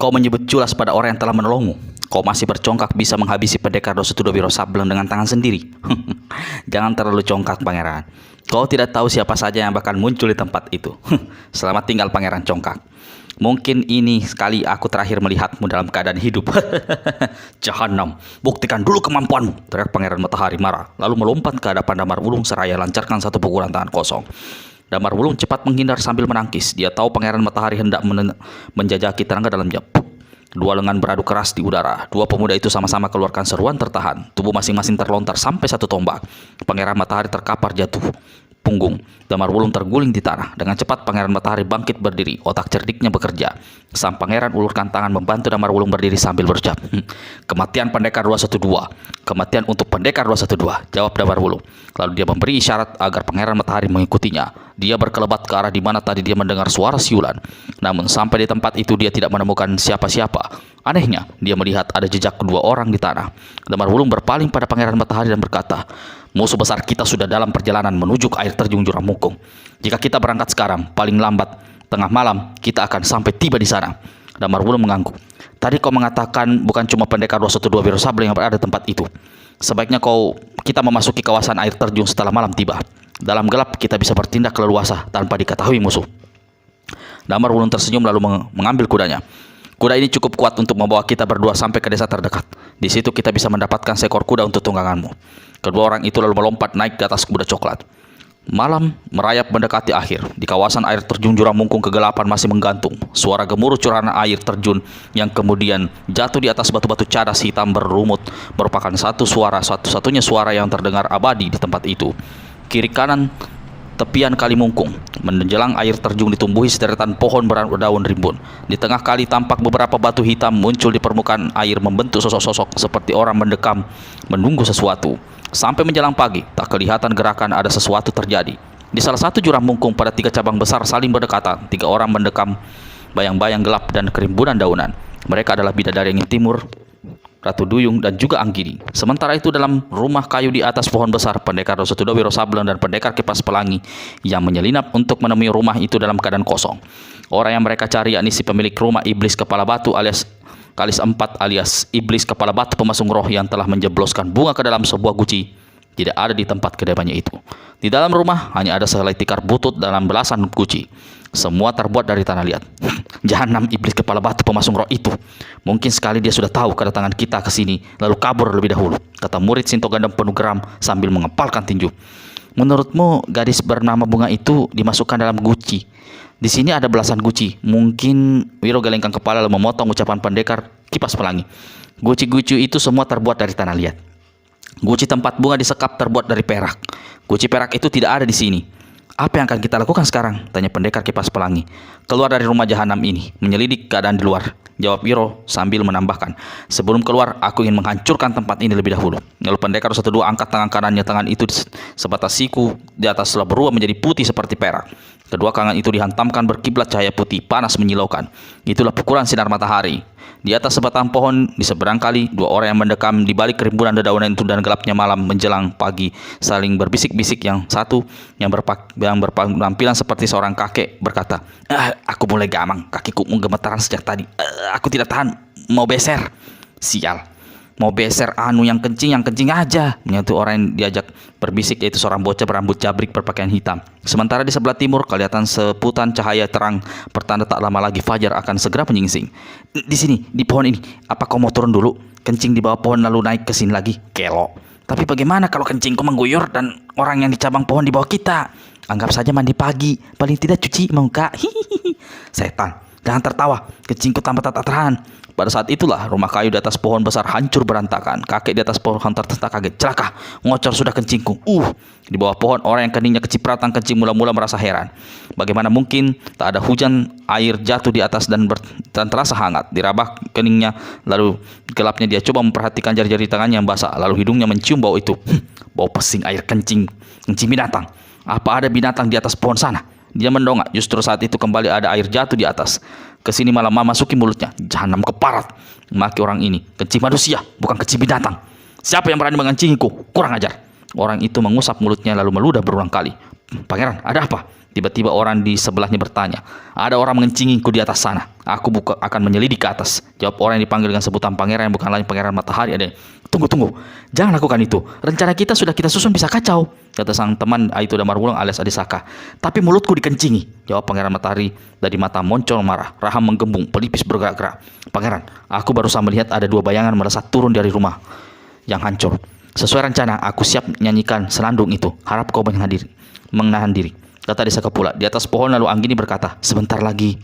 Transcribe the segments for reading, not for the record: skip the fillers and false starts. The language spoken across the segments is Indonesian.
Kau menyebut culas pada orang yang telah menolongmu. Kau masih bercongkak bisa menghabisi pendekar Dosetudо Wiro Sableng dengan tangan sendiri. Jangan terlalu congkak, Pangeran. Kau tidak tahu siapa saja yang bakal muncul di tempat itu. Selamat tinggal, Pangeran Congkak. Mungkin ini sekali aku terakhir melihatmu dalam keadaan hidup. Jahanam, buktikan dulu kemampuanmu, teriak Pangeran Matahari marah, lalu melompat ke hadapan Damar Wulung seraya lancarkan satu pukulan tangan kosong. Damar Wulung cepat menghindar sambil menangkis. Dia tahu Pangeran Matahari hendak menjajaki tenaga dalamnya. Dua lengan beradu keras di udara. Dua pemuda itu sama-sama keluarkan seruan tertahan. Tubuh masing-masing terlontar sampai satu tombak. Pangeran Matahari terkapar jatuh punggung. Damar Wulung terguling di tanah. Dengan cepat Pangeran Matahari bangkit berdiri. Otak cerdiknya bekerja. Sang pangeran ulurkan tangan membantu Damar Wulung berdiri sambil berucap, "Kematian pendekar 212. Kematian untuk pendekar 212," jawab Damar Wulung. Lalu dia memberi isyarat agar Pangeran Matahari mengikutinya. Dia berkelebat ke arah di mana tadi dia mendengar suara siulan. Namun sampai di tempat itu dia tidak menemukan siapa-siapa. Anehnya, dia melihat ada jejak kedua orang di tanah. Damar Wulung berpaling pada Pangeran Matahari dan berkata, "Musuh besar kita sudah dalam perjalanan menuju ke air terjun Jurang Mungkung. Jika kita berangkat sekarang, paling lambat tengah malam kita akan sampai tiba di sana." Damar Wulung mengangguk. "Tadi kau mengatakan bukan cuma pendekar 212 Wiro Sableng yang berada di tempat itu. Sebaiknya kita memasuki kawasan air terjun setelah malam tiba. Dalam gelap kita bisa bertindak leluasa tanpa diketahui musuh." Damar Wulung tersenyum lalu mengambil kudanya. "Kuda ini cukup kuat untuk membawa kita berdua sampai ke desa terdekat. Di situ kita bisa mendapatkan seekor kuda untuk tungganganmu." Kedua orang itu lalu melompat naik ke atas kuda coklat. Malam merayap mendekati akhir. Di kawasan air terjun Jurang Mungkung kegelapan masih menggantung. Suara gemuruh curahan air terjun yang kemudian jatuh di atas batu-batu cadas hitam berlumut merupakan satu-satunya suara yang terdengar abadi di tempat itu. Kiri kanan tepian Kali Mungkung menjelang air terjun ditumbuhi sederetan pohon berdaun rimbun. Di tengah kali tampak beberapa batu hitam muncul di permukaan air membentuk sosok-sosok seperti orang mendekam menunggu sesuatu. Sampai menjelang pagi, tak kelihatan gerakan ada sesuatu terjadi. Di salah satu jurang mungkung pada 3 cabang besar saling berdekatan. 3 orang mendekam bayang-bayang gelap dan kerimbunan daunan. Mereka adalah Bidadari Angin Timur, Ratu Duyung, dan juga Anggini. Sementara itu dalam rumah kayu di atas pohon besar, pendekar Dosetudо Wiro Sableng dan pendekar Kipas Pelangi yang menyelinap untuk menemui rumah itu dalam keadaan kosong. Orang yang mereka cari yakni si pemilik rumah Iblis Kepala Batu alias Kalis 4 alias Iblis Kepala Batu pemasung roh yang telah menjebloskan bunga ke dalam sebuah guci tidak ada di tempat kediamannya itu. Di dalam rumah hanya ada sehelai tikar butut dalam belasan guci. Semua terbuat dari tanah liat. Jahanam, Iblis Kepala Batu pemasung roh itu. Mungkin sekali dia sudah tahu kedatangan kita ke sini lalu kabur lebih dahulu, kata murid Sinto Gandam penuh geram sambil mengepalkan tinju. Menurutmu gadis bernama Bunga itu dimasukkan dalam guci? Di sini ada belasan guci. Mungkin Wiro gelengkan kepala lalu memotong ucapan pendekar Kipas Pelangi. Guci-guci itu semua terbuat dari tanah liat. Guci tempat bunga disekap terbuat dari perak. Guci perak itu tidak ada di sini. Apa yang akan kita lakukan sekarang? Tanya pendekar Kipas Pelangi. Keluar dari rumah jahanam ini, menyelidik keadaan di luar, jawab Wiro sambil menambahkan. Sebelum keluar, aku ingin menghancurkan tempat ini lebih dahulu. Lalu pendekar 1-2 angkat tangan kanannya. Tangan itu sebatas siku di atas telah berubah menjadi putih seperti perak. Kedua tangan itu dihantamkan berkiblat cahaya putih panas menyilaukan. Itulah pukulan sinar matahari. Di atas sebatang pohon di seberang kali, 2 orang yang mendekam di balik kerimbunan dedaunan itu dan gelapnya malam menjelang pagi saling berbisik-bisik. Yang satu yang berpenampilan seperti seorang kakek berkata, "Aku mulai gamang, kakiku gemetaran sejak tadi. Aku tidak tahan, mau beser." "Sial, mau beser yang kencing aja," menyatu orang yang diajak berbisik, yaitu seorang bocah berambut jabrik berpakaian hitam. Sementara di sebelah timur kelihatan seputan cahaya terang, pertanda tak lama lagi fajar akan segera menyingsing. "Di sini, di pohon ini. Apa kau mau turun dulu? Kencing di bawah pohon lalu naik ke sini lagi?" "Kelo. Tapi bagaimana kalau kencingku mengguyur dan orang yang di cabang pohon di bawah kita?" "Anggap saja mandi pagi, paling tidak cuci muka." "Hihihi. Setan, jangan tertawa. Kencingku tanpa tak tertahan." Pada saat itulah rumah kayu di atas pohon besar hancur berantakan. Kakek di atas pohon tersentak kaget. "Celaka, ngocor sudah kencingku." Di bawah pohon orang yang keningnya kecipratan kencing mula-mula merasa heran. Bagaimana mungkin tak ada hujan, air jatuh di atas dan terasa hangat. Dirabah keningnya, lalu gelapnya dia coba memperhatikan jari-jari tangannya yang basah. Lalu hidungnya mencium bau itu. Bau pesing air kencing binatang. Apa ada binatang di atas pohon sana? Dia mendongak. Justru saat itu kembali ada air jatuh di atas. Kesini malah memasuki mulutnya. "Jahanam keparat," maki orang ini. "Kencing manusia, bukan kencing binatang. Siapa yang berani mengencingiku? Kurang ajar." Orang itu mengusap mulutnya lalu meludah berulang kali. "Pangeran, ada apa?" Tiba-tiba orang di sebelahnya bertanya, "Ada orang mengencinginku di atas sana. Aku akan menyelidik ke atas." Jawab orang yang dipanggil dengan sebutan pangeran yang bukan lain Pangeran Matahari. Ada, "Tunggu. Jangan lakukan itu. Rencana kita sudah kita susun bisa kacau," kata sang teman Aito Damar Wulung alias Adisaka. "Tapi mulutku dikencingi," jawab Pangeran Matahari. Dari mata moncong marah, rahang menggembung, pelipis bergerak-gerak. "Pangeran, aku barusan melihat ada dua bayangan melesat turun dari rumah yang hancur. Sesuai rencana, aku siap menyanyikan senandung itu. Harap kau menahan diri," kata Adisaka pula. Di atas pohon lalu Anggini berkata, "Sebentar lagi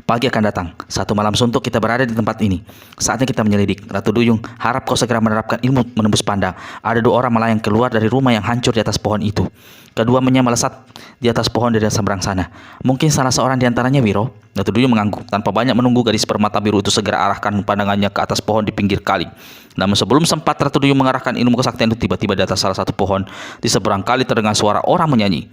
pagi akan datang. Satu malam suntuk kita berada di tempat ini. Saatnya kita menyelidik. Ratu Duyung, harap kau segera menerapkan ilmu menembus pandang. Ada dua orang melayang keluar dari rumah yang hancur di atas pohon itu. Keduanya melesat di atas pohon dari seberang sana. Mungkin salah seorang di antaranya Wiro." Ratu Duyung mengangguk. Tanpa banyak menunggu, gadis permata biru itu segera arahkan pandangannya ke atas pohon di pinggir kali. Namun sebelum sempat Ratu Duyung mengarahkan ilmu kesaktian itu, tiba-tiba di atas salah satu pohon di seberang kali terdengar suara orang menyanyi.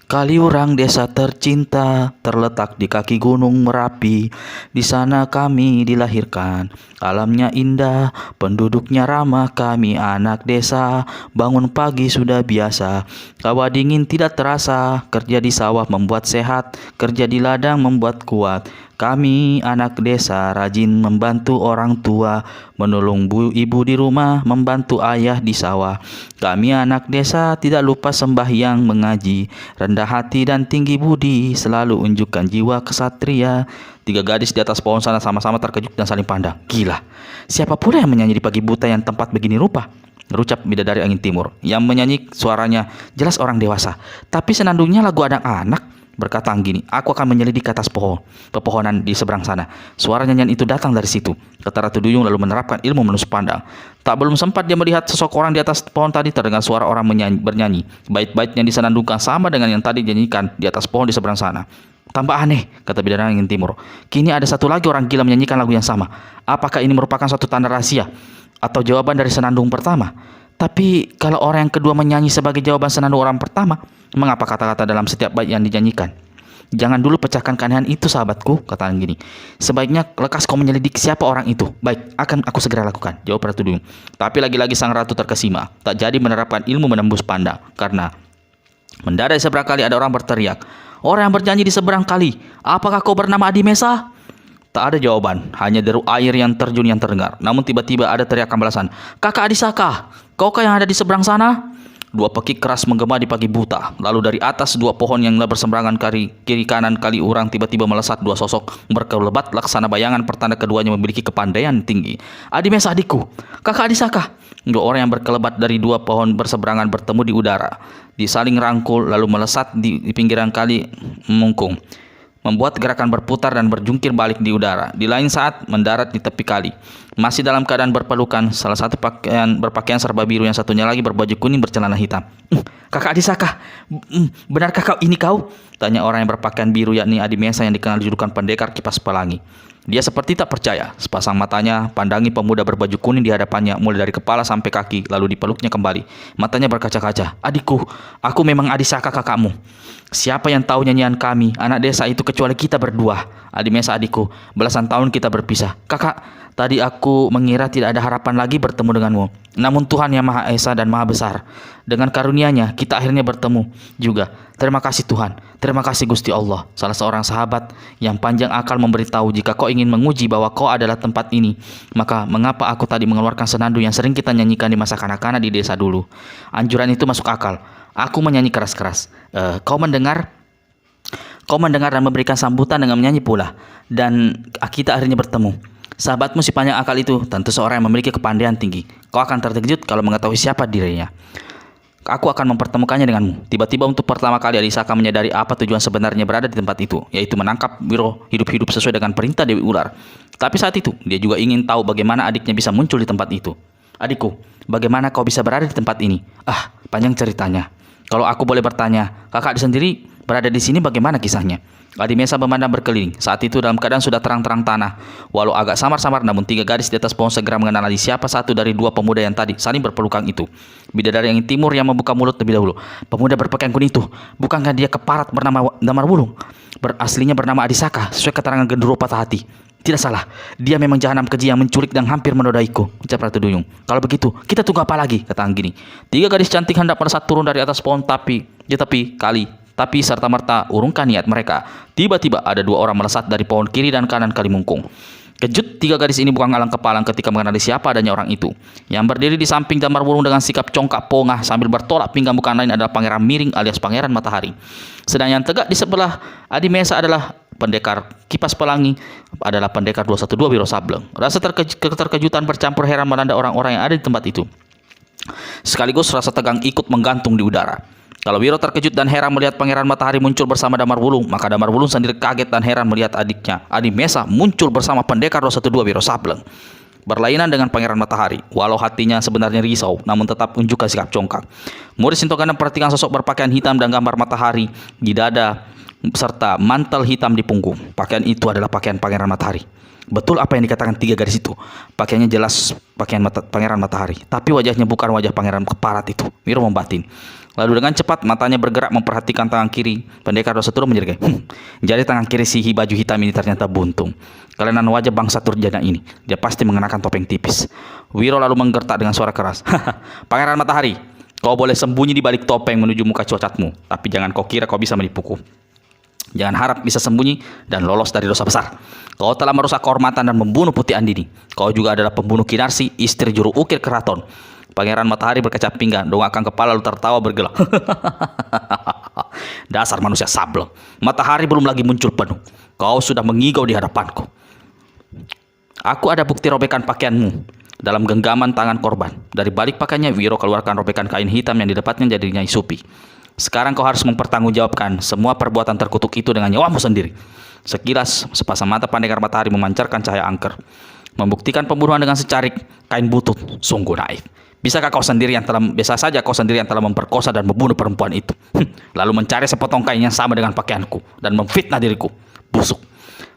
"Kaliurang desa tercinta terletak di kaki gunung Merapi. Di sana kami dilahirkan. Alamnya indah, penduduknya ramah. Kami anak desa, bangun pagi sudah biasa. Hawa dingin tidak terasa. Kerja di sawah membuat sehat, kerja di ladang membuat kuat. Kami anak desa rajin membantu orang tua, menolong ibu di rumah, membantu ayah di sawah. Kami anak desa tidak lupa sembahyang mengaji, rendah hati dan tinggi budi, selalu unjukkan jiwa kesatria." Tiga gadis di atas pohon sana sama-sama terkejut dan saling pandang. "Gila, siapa pula yang menyanyi di pagi buta yang tempat begini rupa?" Berucap bidadari angin timur. Yang menyanyi suaranya jelas orang dewasa, tapi senandungnya lagu anak-anak, berkata Anggini. "Aku akan menyelidik ke atas pepohonan di seberang sana. Suara nyanyian itu datang dari situ," kata Ratu Duyung lalu menerapkan ilmu menusuk pandang. Tak belum sempat dia melihat sosok orang di atas pohon tadi, terdengar suara orang bernyanyi. Bait-bait yang disenandungkan sama dengan yang tadi dinyanyikan di atas pohon di seberang sana. "Tambah aneh," kata bidadari angin timur. "Kini ada satu lagi orang gila menyanyikan lagu yang sama. Apakah ini merupakan suatu tanda rahasia atau jawaban dari senandung pertama? Tapi kalau orang yang kedua menyanyi sebagai jawaban senandung orang pertama, mengapa kata-kata dalam setiap bait yang dinyanyikan? Jangan dulu pecahkan keanehan itu, sahabatku," kata Anggini. "Sebaiknya lekas kau menyelidik siapa orang itu." "Baik, akan aku segera lakukan," jawab Ratu Duyung. Tapi lagi-lagi sang ratu terkesima, tak jadi menerapkan ilmu menembus pandang, karena mendadak di seberang kali ada orang berteriak, "Orang yang bernyanyi di seberang kali, apakah kau bernama Adimesa?" Tak ada jawaban, hanya deru air yang terjun yang terdengar. Namun tiba-tiba ada teriakan balasan, "Kakak Adisaka, kaukah yang ada di seberang sana?" Dua pekik keras menggema di pagi buta. Lalu dari atas dua pohon yang berseberangan kiri kanan kali urang tiba-tiba melesat dua sosok berkelebat laksana bayangan, pertanda keduanya memiliki kepandaian tinggi. "Adimesa, adikku. Kakak Adisaka." Dua orang yang berkelebat dari dua pohon berseberangan bertemu di udara, disaling rangkul lalu melesat di pinggiran kali mengungkung, membuat gerakan berputar dan berjungkir balik di udara. Di lain saat mendarat di tepi kali, masih dalam keadaan berpelukan. Salah satu berpakaian serba biru, yang satunya lagi berbaju kuning bercelana hitam. "Kakak Adisaka, benarkah kau ini kau?" tanya orang yang berpakaian biru, yakni Adimesa yang dikenal julukan pendekar kipas pelangi. Dia seperti tak percaya. Sepasang matanya pandangi pemuda berbaju kuning di hadapannya, mulai dari kepala sampai kaki, lalu dipeluknya kembali. Matanya berkaca-kaca. "Adikku, aku memang Adisaka kakakmu. Siapa yang tahu nyanyian kami, anak desa itu, kecuali kita berdua? Adimesa adikku, belasan tahun kita berpisah. Kakak, tadi aku mengira tidak ada harapan lagi bertemu denganmu. Namun Tuhan yang Maha Esa dan Maha Besar, dengan karunia-Nya kita akhirnya bertemu juga. Terima kasih Tuhan, terima kasih Gusti Allah." Salah seorang sahabat yang panjang akal memberitahu, "Jika kau ingin menguji bahwa kau adalah tempat ini, maka mengapa aku tadi mengeluarkan senandung yang sering kita nyanyikan di masa kanak-kanak di desa dulu? Anjuran itu masuk akal. Aku menyanyi keras-keras. Kau mendengar dan memberikan sambutan dengan menyanyi pula. Dan kita akhirnya bertemu. Sahabatmu si panjang akal itu tentu seorang yang memiliki kepandaian tinggi. Kau akan terkejut kalau mengetahui siapa dirinya. Aku akan mempertemukannya denganmu." Tiba-tiba untuk pertama kali Adisaka menyadari apa tujuan sebenarnya berada di tempat itu, yaitu menangkap Wiro hidup-hidup sesuai dengan perintah Dewi Ular. Tapi saat itu dia juga ingin tahu bagaimana adiknya bisa muncul di tempat itu. "Adikku, bagaimana kau bisa berada di tempat ini?" Panjang ceritanya. Kalau aku boleh bertanya, kakak sendiri berada di sini bagaimana kisahnya?" Adimesa memandang berkeliling. Saat itu dalam keadaan sudah terang-terang tanah. Walau agak samar-samar, namun tiga gadis di atas pohon segera mengenali siapa satu dari dua pemuda yang tadi saling berpelukan itu. Bidadari angin timur yang membuka mulut lebih dahulu. "Pemuda berpakaian kuning itu, bukankah dia keparat bernama Damar Wulung? Aslinya bernama Adisaka, sesuai keterangan Gendero Patah Hati. Tidak salah, dia memang jahanam keji yang menculik dan hampir menodaiku," ucap Ratu Duyung. "Kalau begitu, kita tunggu apa lagi?" kata Anggini. Tiga gadis cantik hendak melesat turun dari atas pohon di tepi kali Tapi serta-merta urungkan niat mereka. Tiba-tiba ada dua orang melesat dari pohon kiri dan kanan Kalimungkung. Kejut, tiga gadis ini bukan alang kepalang ketika mengenali siapa adanya orang itu. Yang berdiri di samping Damar Wulung dengan sikap congkak pongah sambil bertolak pinggang bukan lain adalah Pangeran Miring alias Pangeran Matahari. Sedang yang tegak di sebelah Adi Mesa adalah pendekar Kipas Pelangi, adalah pendekar 212 Wiro Sableng. Rasa terkejutan bercampur heran melanda orang-orang yang ada di tempat itu. Sekaligus rasa tegang ikut menggantung di udara. Kalau Wiro terkejut dan heran melihat Pangeran Matahari muncul bersama Damar Wulung, maka Damar Wulung sendiri kaget dan heran melihat adiknya, Adi Mesa, muncul bersama pendekar 212 Wiro Sableng. Berlainan dengan Pangeran Matahari, walau hatinya sebenarnya risau, namun tetap unjukkan sikap congkak. Murid Sintogana memperhatikan sosok berpakaian hitam dan gambar matahari di dada, serta mantel hitam di punggung. Pakaian itu adalah pakaian Pangeran Matahari. Betul apa yang dikatakan tiga gadis itu. Pakaiannya jelas pakaian Pangeran Matahari, tapi wajahnya bukan wajah Pangeran Keparat itu. Wiro membatin. Lalu dengan cepat matanya bergerak memperhatikan tangan kiri pendekar 212 menjadi jari tangan kiri si baju hitam ini ternyata buntung. Kelainan wajah bangsa Durjana ini. Dia pasti mengenakan topeng tipis. Wiro lalu menggertak dengan suara keras. Pangeran Matahari, kau boleh sembunyi di balik topeng menuju muka cocatmu, tapi jangan kau kira kau bisa menipuku. Jangan harap bisa sembunyi dan lolos dari dosa besar. Kau telah merusak kehormatan dan membunuh Putih Andini. Kau juga adalah pembunuh Kinarsi, istri juru ukir keraton. Pangeran Matahari berkecap pinggang, dongakkan kepala lalu tertawa bergelak. Dasar manusia sableng. Matahari belum lagi muncul penuh. Kau sudah mengigau di hadapanku. Aku ada bukti robekan pakaianmu. Dalam genggaman tangan korban, dari balik pakaiannya Wiro keluarkan robekan kain hitam yang didapatnya dari Nyai Supi. Sekarang kau harus mempertanggungjawabkan semua perbuatan terkutuk itu dengan nyawamu sendiri. Sekilas, sepasang mata pendekar Matahari memancarkan cahaya angker. Membuktikan pembunuhan dengan secarik kain butut, sungguh naif. Bisa saja kau sendiri yang telah memperkosa dan membunuh perempuan itu. Lalu mencari sepotong kain yang sama dengan pakaianku dan memfitnah diriku. Busuk.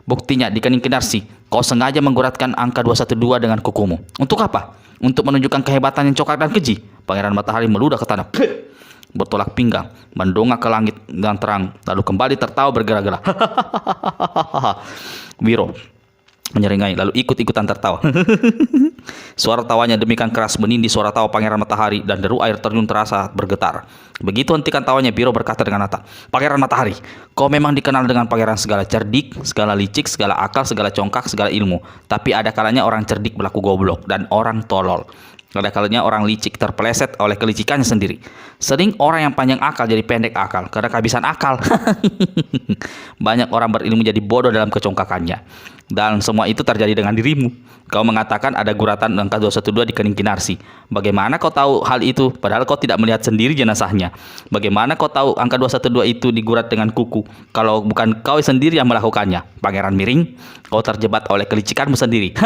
Buktinya di kening Kinarsi, kau sengaja mengguratkan angka 212 dengan kukumu. Untuk apa? Untuk menunjukkan kehebatan yang congkak dan keji. Pangeran Matahari meludah ke tanah. Bertolak pinggang, mendongak ke langit dengan terang, lalu kembali tertawa bergera-gera. Wiro menyeringai, lalu ikut-ikutan tertawa. Suara tawanya demikian keras menindih suara tawa Pangeran Matahari dan deru air terjun terasa bergetar. Begitu hentikan tawanya, Wiro berkata dengan lantang, Pangeran Matahari, kau memang dikenal dengan pangeran segala cerdik, segala licik, segala akal, segala congkak, segala ilmu. Tapi ada kalanya orang cerdik berlaku goblok dan orang tolol. Ada kalanya orang licik terpeleset oleh kelicikannya sendiri. Sering orang yang panjang akal jadi pendek akal karena kehabisan akal. Banyak orang berilmu jadi bodoh dalam kecongkakannya. Dan semua itu terjadi dengan dirimu. Kau mengatakan ada guratan angka 212 di kening Kinarsi. Bagaimana kau tahu hal itu padahal kau tidak melihat sendiri jenazahnya? Bagaimana kau tahu angka 212 itu digurat dengan kuku kalau bukan kau sendiri yang melakukannya? Pangeran Miring, kau terjebak oleh kelicikanmu sendiri.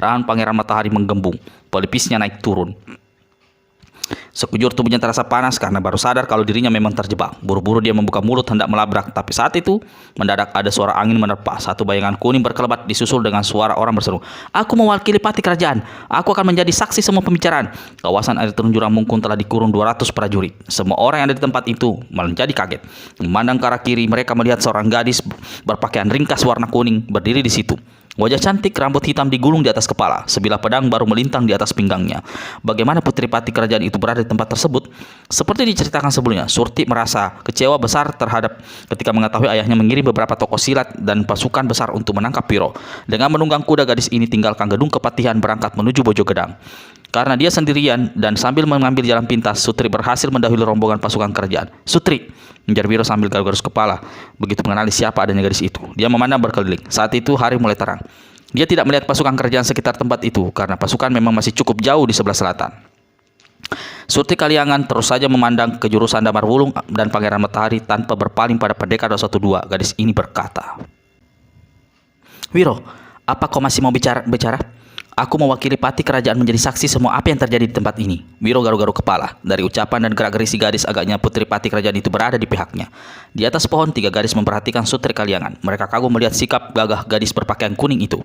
Rahan Pangeran Matahari menggembung. Pelipisnya naik turun. Sekujur tubuhnya terasa panas karena baru sadar kalau dirinya memang terjebak. Buru-buru dia membuka mulut hendak melabrak, tapi saat itu mendadak ada suara angin menerpa. Satu bayangan kuning berkelebat disusul dengan suara orang berseru, "Aku mewakili pati kerajaan. Aku akan menjadi saksi semua pembicaraan." Kawasan air terjun Jurang Mungkung telah dikurung 200 prajurit. Semua orang yang ada di tempat itu menjadi kaget. Memandang ke arah kiri, mereka melihat seorang gadis berpakaian ringkas warna kuning berdiri di situ. Wajah cantik, rambut hitam digulung di atas kepala, sebilah pedang baru melintang di atas pinggangnya. Bagaimana putri pati kerajaan itu berada di tempat tersebut? Seperti diceritakan sebelumnya, Surti merasa kecewa besar terhadap ketika mengetahui ayahnya mengirim beberapa tokoh silat dan pasukan besar untuk menangkap Wiro. Dengan menunggang kuda, gadis ini tinggalkan gedung kepatihan berangkat menuju Bojogedang. Karena dia sendirian dan sambil mengambil jalan pintas, Sutri berhasil mendahului rombongan pasukan kerajaan. "Sutri," menjar Wiro sambil garuk-garuk kepala. Begitu mengenali siapa adanya gadis itu, dia memandang berkeliling. Saat itu hari mulai terang. Dia tidak melihat pasukan kerajaan sekitar tempat itu karena pasukan memang masih cukup jauh di sebelah selatan. Surti Kaliangan terus saja memandang ke jurusan Damar Wulung dan Pangeran Matahari tanpa berpaling pada pendekar 212. Gadis ini berkata, "Wiro, apa kau masih mau bicara? Aku mewakili pati kerajaan menjadi saksi semua apa yang terjadi di tempat ini." Wiro garuk-garuk kepala. Dari ucapan dan gerak-gerik si gadis, agaknya putri pati kerajaan itu berada di pihaknya. Di atas pohon, tiga gadis memperhatikan Sutri Kaliangan. Mereka kagum melihat sikap gagah gadis berpakaian kuning itu.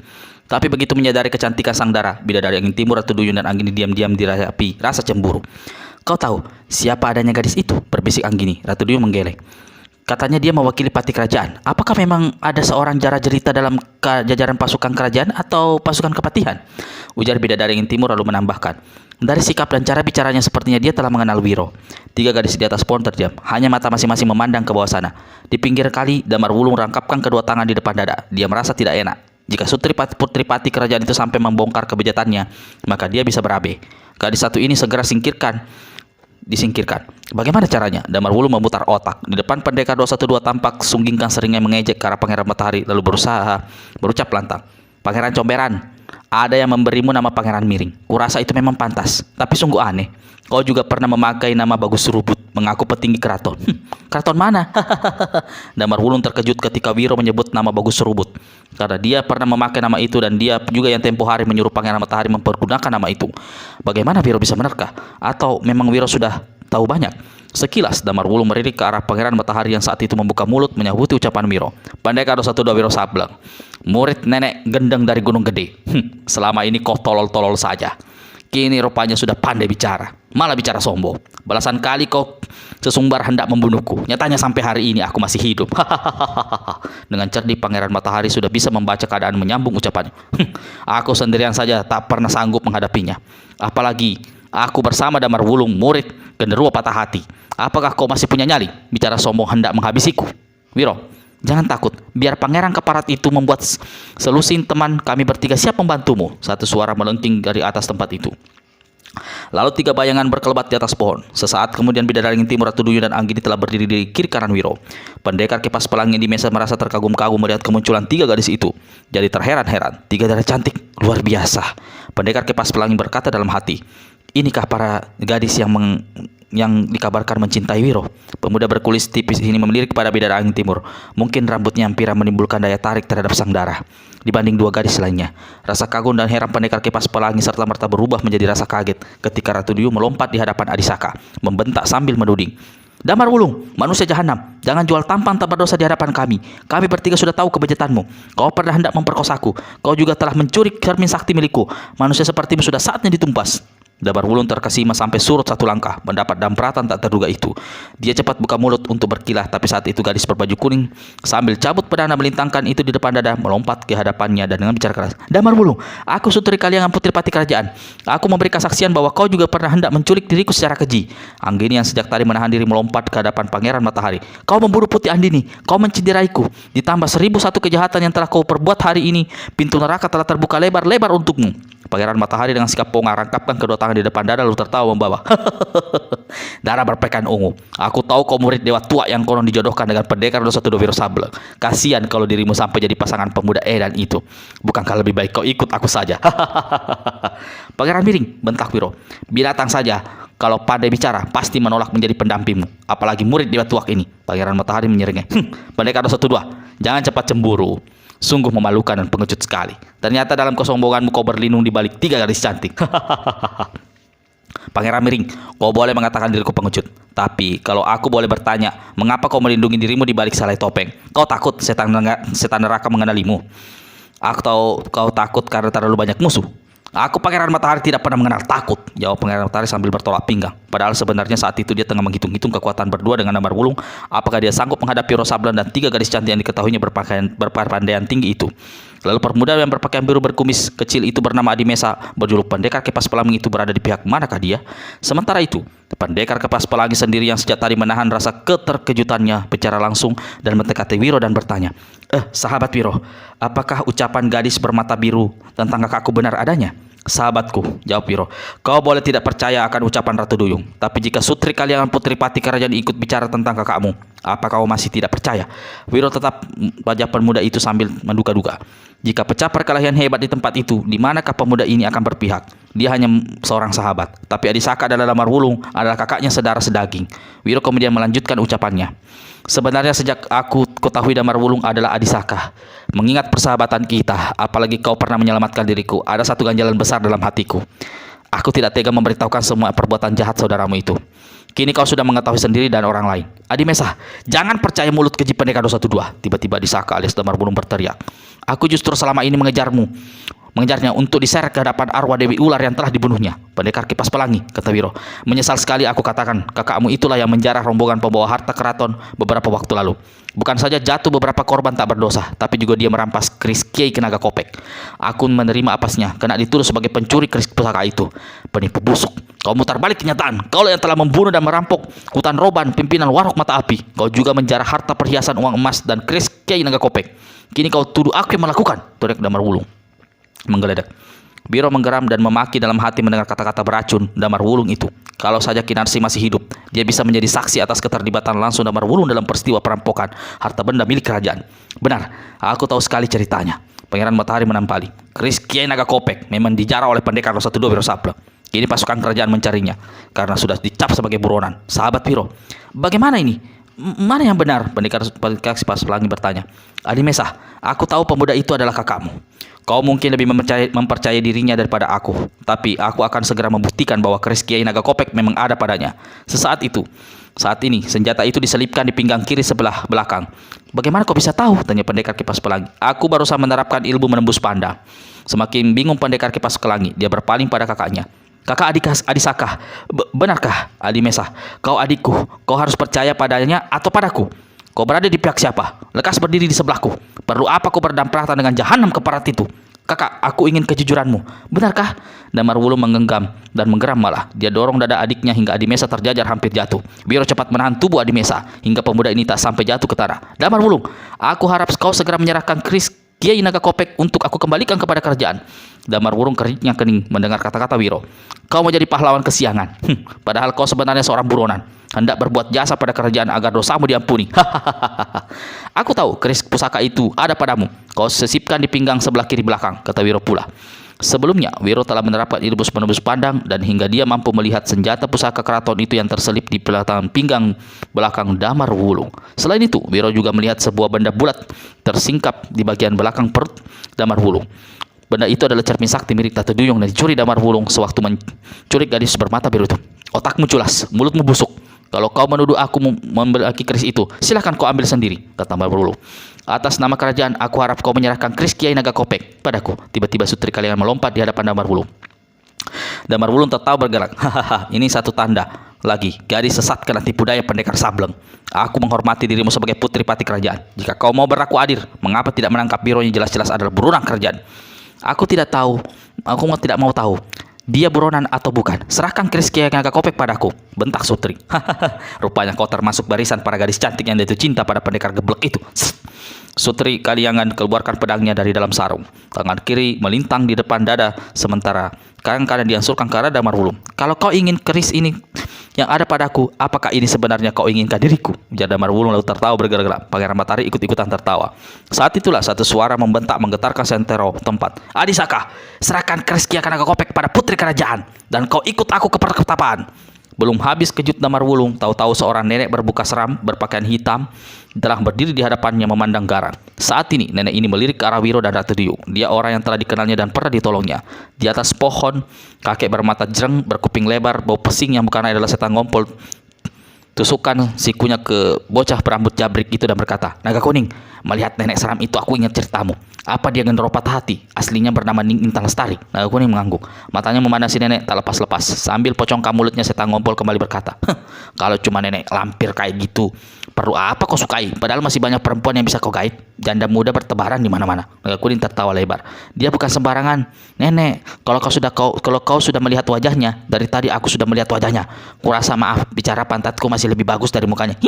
Tapi begitu menyadari kecantikan sang dara, bidadari angin timur, Ratu Duyung dan Anggini diam-diam dirasapi rasa cemburu. "Kau tahu siapa adanya gadis itu?" berbisik Anggini. Ratu Duyung menggeleng. "Katanya dia mewakili pati kerajaan. Apakah memang ada seorang jara jelita dalam jajaran pasukan kerajaan atau pasukan kepatihan?" ujar bidadari angin timur lalu menambahkan, Dari sikap dan cara bicaranya sepertinya dia telah mengenal Wiro. Tiga gadis di atas pohon terdiam, hanya mata masing-masing memandang ke bawah sana. Di pinggir kali, Damar Wulung merangkapkan kedua tangan di depan dada. Dia merasa tidak enak. Jika Putri Pati kerajaan itu sampai membongkar kebejatannya, maka dia bisa berabe. Gadis satu ini segera disingkirkan. Bagaimana caranya? Damar Wulung memutar otak. Di depan pendekar 212 tampak Sunggingkang seringnya mengejek ke arah Pangeran Matahari, lalu berucap lantang. Pangeran Comberan, ada yang memberimu nama Pangeran Miring. Kurasa itu memang pantas, tapi sungguh aneh. Kau juga pernah memakai nama Bagus Serubut, mengaku petinggi keraton. Keraton mana? Damar Wulung terkejut ketika Wiro menyebut nama Bagus Serubut, karena dia pernah memakai nama itu dan dia juga yang tempo hari menyuruh Pangeran Matahari mempergunakan nama itu. Bagaimana Wiro bisa menerka? Atau memang Wiro sudah tahu banyak? Sekilas Damar Wulung melirik ke arah Pangeran Matahari yang saat itu membuka mulut menyahut ucapan Wiro. Pendekar 212 Wiro Sableng, murid nenek gendeng dari Gunung Gede. Selama ini kau tolol-tolol saja. Kini rupanya sudah pandai bicara, malah bicara sombong. Belasan kali kau sesumbar hendak membunuhku. Nyatanya sampai hari ini aku masih hidup. Dengan cerdik Pangeran Matahari sudah bisa membaca keadaan, menyambung ucapannya. Aku sendirian saja tak pernah sanggup menghadapinya. Apalagi aku bersama Damar Wulung, murid genderuwo patah hati. Apakah kau masih punya nyali? Bicara sombong hendak menghabisiku. Wiro, jangan takut. Biar Pangeran Keparat itu membuat selusin teman kami bertiga siap membantumu. Satu suara melengking dari atas tempat itu. Lalu tiga bayangan berkelebat di atas pohon. Sesaat kemudian Bidadari Timur, Ratu Duyung dan Anggini telah berdiri di kiri kanan Wiro. Pendekar Kipas Pelangi di mesa merasa terkagum-kagum melihat kemunculan tiga gadis itu. Jadi terheran-heran. Tiga darah cantik, luar biasa. Pendekar Kipas Pelangi berkata dalam hati, inikah para gadis yang dikabarkan mencintai Wiro? Pemuda berkulis tipis ini melirik kepada Bidadari Timur. Mungkin rambutnya yang pirang menimbulkan daya tarik terhadap sang darah dibanding dua gadis lainnya. Rasa kagum dan heran Pendekar Kipas Pelangi serta merta berubah menjadi rasa kaget ketika Ratu Duyung melompat di hadapan Adisaka, membentak sambil menuding. Damar Wulung, manusia jahanam, jangan jual tampang tak berdosa di hadapan kami. Kami bertiga sudah tahu kebejatanmu. Kau pernah hendak memperkosaku. Kau juga telah mencuri cermin sakti milikku. Manusia sepertimu sudah saatnya ditumpas. Damar Wulung terkesima sampai surut satu langkah mendapat dampratan tak terduga itu. Dia cepat buka mulut untuk berkilah, tapi saat itu gadis berbaju kuning sambil cabut pedang melintangkan itu di depan dada melompat ke hadapannya dan dengan bicara keras, Damar Wulung, aku Sutri Kaliangan Putri Pati Kerajaan. Aku memberi kesaksian bahwa kau juga pernah hendak menculik diriku secara keji. Anggini yang sejak tadi menahan diri melompat ke hadapan Pangeran Matahari. Kau memburu Putri Andini, kau mencideraiku. Ditambah 1001 kejahatan yang telah kau perbuat hari ini, pintu neraka telah terbuka lebar-lebar untukmu. Pangeran Matahari dengan sikap ponga rangkapkan kedua tangan di depan dada lalu tertawa membawa. Darah berpekan ungu. Aku tahu kau murid dewa tua yang konon dijodohkan dengan pendekar 212 Wiro Sableng. Kasihan kalau dirimu sampai jadi pasangan pemuda edan itu. Bukankah lebih baik kau ikut aku saja? Pangeran Miring, bentak Wiro. Binatang saja. Kalau pandai bicara, pasti menolak menjadi pendampingmu. Apalagi murid dewa tua ini. Pangeran Matahari menyeringai. Pendekar 212, jangan cepat cemburu. Sungguh memalukan dan pengecut sekali. Ternyata dalam kesombonganmu kau berlindung di balik tiga gadis cantik. Pangeran Miring, kau boleh mengatakan diriku pengecut. Tapi kalau aku boleh bertanya, mengapa kau melindungi dirimu di balik salai topeng? Kau takut setan neraka mengenalimu? Atau kau takut karena terlalu banyak musuh? Aku Pangeran Matahari tidak pernah mengenal takut, jawab Pangeran Matahari sambil bertolak pinggang. Padahal sebenarnya saat itu dia tengah menghitung-hitung kekuatan berdua dengan Damar Wulung. Apakah dia sanggup menghadapi Wiro Sableng dan tiga gadis cantik yang diketahuinya berpandaian tinggi itu? Lalu pemuda yang berpakaian biru berkumis kecil itu bernama Adimesa berjuluk Pendekar Kipas Pelangi itu berada di pihak manakah dia? Sementara itu, Pendekar Kipas Pelangi sendiri yang sejak tadi menahan rasa keterkejutannya bicara langsung dan mendekati Wiro dan bertanya, sahabat Wiro, apakah ucapan gadis bermata biru tentang kakakku benar adanya? Sahabatku, jawab Wiro, kau boleh tidak percaya akan ucapan Ratu Duyung, tapi jika Sutri Kaliangan Putri Pati Kerajaan ikut bicara tentang kakakmu, apa kau masih tidak percaya? Wiro tetap wajah pemuda itu sambil menduga-duga. Jika pecah perkelahian hebat di tempat itu, di manakah pemuda ini akan berpihak? Dia hanya seorang sahabat, tapi Adisaka adalah Damar Wulung, adalah kakaknya sedara sedaging. Wiro kemudian melanjutkan ucapannya. Sebenarnya sejak aku ketahui Damar Wulung adalah Adisaka, mengingat persahabatan kita, apalagi kau pernah menyelamatkan diriku, ada satu ganjalan besar dalam hatiku. Aku tidak tega memberitahukan semua perbuatan jahat saudaramu itu. Kini kau sudah mengetahui sendiri dan orang lain. Adimesa, jangan percaya mulut keji Pendekar 212. Tiba-tiba Adisaka alias Damar Wulung berteriak. Aku justru selama ini mengejarmu, mengejarnya untuk diseret ke hadapan arwah Dewi Ular yang telah dibunuhnya. Pendekar Kipas Pelangi, kata Wiro. Menyesal sekali aku katakan, kakakmu itulah yang menjarah rombongan pembawa harta keraton beberapa waktu lalu. Bukan saja jatuh beberapa korban tak berdosa, tapi juga dia merampas keris Kiai Naga Kopek. Aku menerima apasnya, kena dituduh sebagai pencuri keris pusaka itu. Penipu busuk. Kau mutar balik kenyataan. Kau yang telah membunuh dan merampok hutan roban pimpinan Warok Mata Api. Kau juga menjarah harta perhiasan uang emas dan keris Kiai Naga Kopek. Kini kau tuduh aku yang melakukan, teriak Damar Wulung menggeledak. Wiro menggeram dan memaki dalam hati mendengar kata-kata beracun Damar Wulung itu. Kalau saja Kinarsi masih hidup, dia bisa menjadi saksi atas keterlibatan langsung Damar Wulung dalam peristiwa perampokan harta benda milik kerajaan. Benar, aku tahu sekali ceritanya. Pangeran Matahari menampali. Keris Kiai Naga Kopek memang dijarah oleh pendekar 02 Wiro Sableng. Kini pasukan kerajaan mencarinya karena sudah dicap sebagai buronan. Sahabat Wiro, bagaimana ini? Mana yang benar? Pendekar Kipas Pelangi bertanya. Adi Mesa, aku tahu pemuda itu adalah kakakmu. Kau mungkin lebih mempercayai dirinya daripada aku, tapi aku akan segera membuktikan bahwa keris Kiai Naga Kopek memang ada padanya. Saat ini, senjata itu diselipkan di pinggang kiri sebelah belakang. Bagaimana kau bisa tahu? Tanya pendekar Kipas Pelangi. Aku barusan menerapkan ilmu menembus pandang. Semakin bingung pendekar Kipas Pelangi, dia berpaling pada kakaknya. Kakak Adisaka, benarkah? Adi Mesa, kau adikku, kau harus percaya padanya atau padaku. Kau berada di pihak siapa? Lekas berdiri di sebelahku. Perlu apa kau berdampratan dengan jahanam keparat itu? Kakak, aku ingin kejujuranmu. Benarkah? Damar Wulung menggenggam dan menggeram malah. Dia dorong dada adiknya hingga Adi Mesa terjajar hampir jatuh. Wiro cepat menahan tubuh Adi Mesa hingga pemuda ini tak sampai jatuh ke tanah. Damar Wulung, aku harap kau segera menyerahkan keris Kiai Naga Kopek untuk aku kembalikan kepada kerajaan. Damar Wulung keringnya kening mendengar kata-kata Wiro. Kau mau jadi pahlawan kesiangan. Padahal kau sebenarnya seorang buronan. Hendak berbuat jasa pada kerajaan agar dosamu diampuni. Aku tahu keris pusaka itu ada padamu. Kau sisipkan di pinggang sebelah kiri belakang, kata Wiro pula. Sebelumnya, Wiro telah menerapkan ilmu penembus pandang dan hingga dia mampu melihat senjata pusaka keraton itu yang terselip di belakang pinggang belakang Damar Wulung. Selain itu, Wiro juga melihat sebuah benda bulat tersingkap di bagian belakang perut Damar Wulung. Benda itu adalah cermin sakti milik Tatu Duyung dan dicuri Damar Wulung sewaktu menculik gadis bermata biru itu. Otakmu culas, mulutmu busuk. Kalau kau menuduh aku memiliki keris itu, silahkan kau ambil sendiri, kata Damar Wulung. Atas nama kerajaan, aku harap kau menyerahkan keris Kiai Naga Kopek padaku. Tiba-tiba Sutri Kaliangan melompat di hadapan Damar Wulung. Damar Wulung tertawa bergerak. Hahaha, ini satu tanda lagi. Gadis sesat kena tipu daya pendekar Sableng. Aku menghormati dirimu sebagai putri pati kerajaan. Jika kau mau berlaku adil, mengapa tidak menangkap Wiro yang jelas-jelas adalah buronan kerajaan? Aku tidak mau tahu. Dia buronan atau bukan. Serahkan keris Kiai Naga Kopek padaku, bentak Sutri. Rupanya kau termasuk barisan para gadis cantik yang jatuh cinta pada pendekar geblek itu. Sutri Kaliangan keluarkan pedangnya dari dalam sarung. Tangan kiri melintang di depan dada, sementara tangan kanan diansurkan ke arah Damar Wulung. Kalau kau ingin keris ini yang ada padaku, apakah ini sebenarnya kau inginkan diriku? Ujar Damar Wulung lalu tertawa bergerak-gerak. Pangeran Matahari ikut-ikutan tertawa. Saat itulah satu suara membentak menggetarkan sentero tempat. Adisaka, serahkan keris Kiai Naga Kopek pada putri kerajaan dan kau ikut aku ke pertapaan. Belum habis kejut Damar Wulung, tahu-tahu seorang nenek berbuka seram berpakaian hitam telah berdiri di hadapannya memandang garang. Saat ini nenek ini melirik ke arah Wiro dan Ratu Duyung. Dia orang yang telah dikenalnya dan pernah ditolongnya. Di atas pohon, kakek bermata jreng, berkuping lebar, bau pesing yang bukan adalah setan ngompol, tusukkan sikunya ke bocah berambut jabrik itu dan berkata, Naga Kuning, melihat nenek seram itu aku ingat ceritamu. Apa dia gendero patah hati? Aslinya bernama Ning Intan Lestari. Naga Kuning mengangguk. Matanya memandang si nenek tak lepas-lepas. Sambil pocongkan mulutnya setan ngompol kembali berkata, kalau cuma nenek lampir kayak gitu, perlu apa kau sukai? Padahal masih banyak perempuan yang bisa kau gaib. Janda muda bertebaran di mana-mana. Naga Kuning tertawa lebar. Dia bukan sembarangan. Nenek, kalau kau sudah melihat wajahnya, dari tadi aku sudah melihat wajahnya. Kurasa maaf, bicara pantatku masih lebih bagus dari mukanya.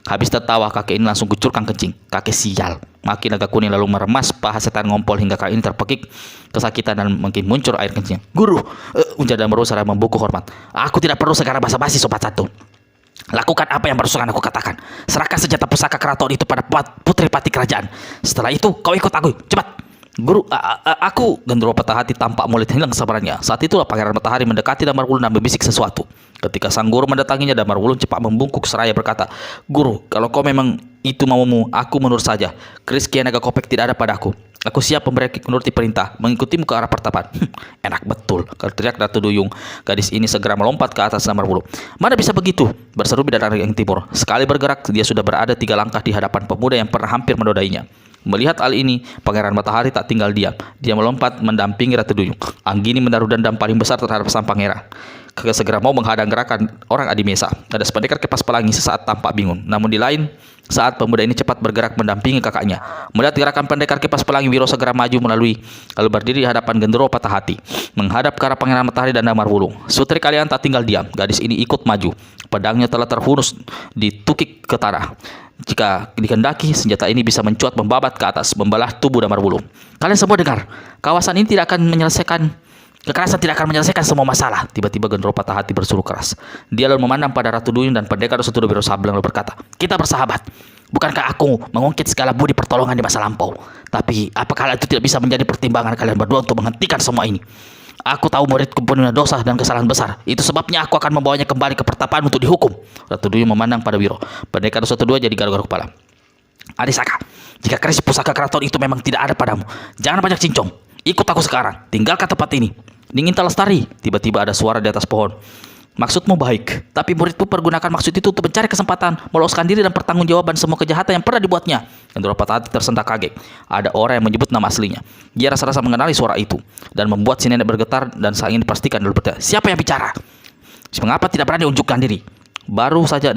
Habis tertawa, kakek ini langsung kucurkan kencing. Kakek sial. Maki Naga Kuning lalu meremas paha setan ngompol hingga kakek ini terpekik kesakitan dan mungkin muncul air kencingnya. Guru, ujar Damar Wulung secara membuku hormat. Aku tidak perlu segala basa-basi sobat satu. Lakukan apa yang barusan aku katakan. Serahkan senjata pusaka keraton itu pada putri pati kerajaan. Setelah itu kau ikut aku. Cepat. Guru, aku. Gendero patah hati tampak mulai hilang kesabarannya. Saat itulah Pangeran Matahari mendekati Damar Wulung dan membisik sesuatu. Ketika sang guru mendatanginya, Damar Wulung cepat membungkuk seraya berkata, Guru, kalau kau memang itu maumu, aku menurut saja. Keris Kiai Naga Kopek tidak ada padaku. Aku siap menuruti perintah, mengikutimu ke arah pertapaan. Enak betul, kalau teriak Ratu Duyung. Gadis ini segera melompat ke atas Damar Wulung. Mana bisa begitu? Berseru bidadari yang timur. Sekali bergerak, dia sudah berada 3 langkah di hadapan pemuda yang pernah hampir menodainya. Melihat hal ini, Pangeran Matahari tak tinggal diam. Dia melompat mendampingi Ratu Duyung. Anggini menaruh dendam paling besar terhadap sang pangeran. Segera mau menghadang gerakan orang Adimesa. Ada sependekar kipas pelangi sesaat tampak bingung. Namun di lain saat pemuda ini cepat bergerak mendampingi kakaknya. Melihat gerakan pendekar kipas pelangi, Wiro segera maju lalu berdiri di hadapan Gendero Patah Hati, menghadap ke arah Pangeran Matahari dan Damar Wulung. Sutri kalian tak tinggal diam. Gadis ini ikut maju. Pedangnya telah terhunus ditukik ke tanah. Jika dikehendaki, senjata ini bisa mencuat membabat ke atas, membelah tubuh Damar Wulung. Kalian semua dengar, kekerasan tidak akan menyelesaikan semua masalah. Tiba-tiba Gendero Patah Hati berseru keras. Dia lalu memandang pada Ratu Duyung dan pendekar Setudro Wiro Sableng lalu berkata, kita bersahabat. Bukankah aku mengungkit segala budi pertolongan di masa lampau? Tapi apakah itu tidak bisa menjadi pertimbangan kalian berdua untuk menghentikan semua ini? Aku tahu muridku punya dosa dan kesalahan besar. Itu sebabnya aku akan membawanya kembali ke pertapaan untuk dihukum. Ratu Duyung memandang pada Wiro. Pendekar Setudro jadi garuk-garuk kepala. Adisaka, jika keris pusaka keraton itu memang tidak ada padamu, jangan banyak cincong. Ikut aku sekarang. Tinggalkan tempat ini. Ninginta Lestari. Tiba-tiba ada suara di atas pohon. Maksudmu baik, tapi muridmu pergunakan maksud itu untuk mencari kesempatan, meloloskan diri dan pertanggungjawaban semua kejahatan yang pernah dibuatnya. Gendero Patah Hati tersentak kaget. Ada orang yang menyebut nama aslinya. Dia rasa-rasa mengenali suara itu dan membuat si nenek bergetar dan sang ingin dipastikan dulu bertanya, siapa yang bicara? Mengapa tidak berani unjukkan diri? Baru saja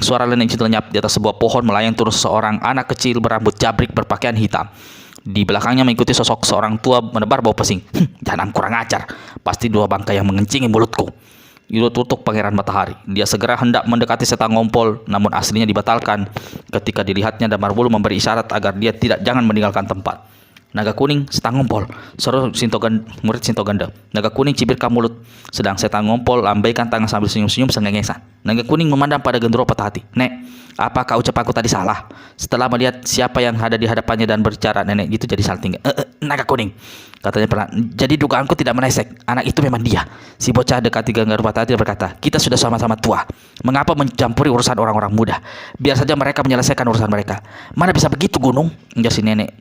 suara nenek itu lenyap, di atas sebuah pohon melayang turun seorang anak kecil berambut jabrik berpakaian hitam. Di belakangnya mengikuti sosok seorang tua menebar bau pesing. Jangan kurang ajar. Pasti 2 bangkai yang mengencingi mulutku. Itu tutup Pangeran Matahari. Dia segera hendak mendekati Setan Ngompol, namun aslinya dibatalkan ketika dilihatnya Damar Wulung memberi isyarat agar dia jangan meninggalkan tempat. Naga kuning, Setan Ngompol, seru murid Sintoganda. Naga kuning cibirkan mulut, sedang Setan Ngompol lambaikan tangan sambil senyum-senyum sengengesan. Naga kuning memandang pada Gendero Patah Hati. Nek, apakah ucapanku tadi salah? Setelah melihat siapa yang ada di hadapannya dan berbicara, nenek itu jadi salah tinggal. Naga kuning, katanya pelan. Jadi dugaanku tidak meleset. Anak itu memang dia. Si bocah dekati Gendero Patah Hati berkata, kita sudah sama-sama tua. Mengapa mencampuri urusan orang-orang muda? Biar saja mereka menyelesaikan urusan mereka. Mana bisa begitu, Gunung? Ujar si nenek.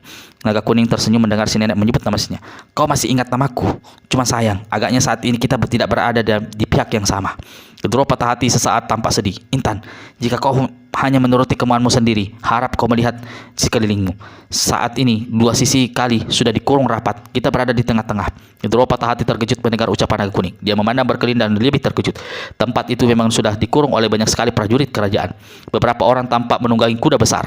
Naga kuning tersenyum mendengar si nenek menyebut namanya. Kau masih ingat namaku? Cuma sayang, agaknya saat ini kita tidak berada di pihak yang sama. Gendero Patah Hati sesaat tampak sedih. Intan, jika kau hanya menuruti kemauanmu sendiri, harap kau melihat sekelilingmu. Saat ini 2 sisi kali sudah dikurung rapat. Kita berada di tengah-tengah. Gendero Patah Hati terkejut mendengar ucapan naga kuning. Dia memandang berkelin dan lebih terkejut. Tempat itu memang sudah dikurung oleh banyak sekali prajurit kerajaan. Beberapa orang tampak menunggangi kuda besar.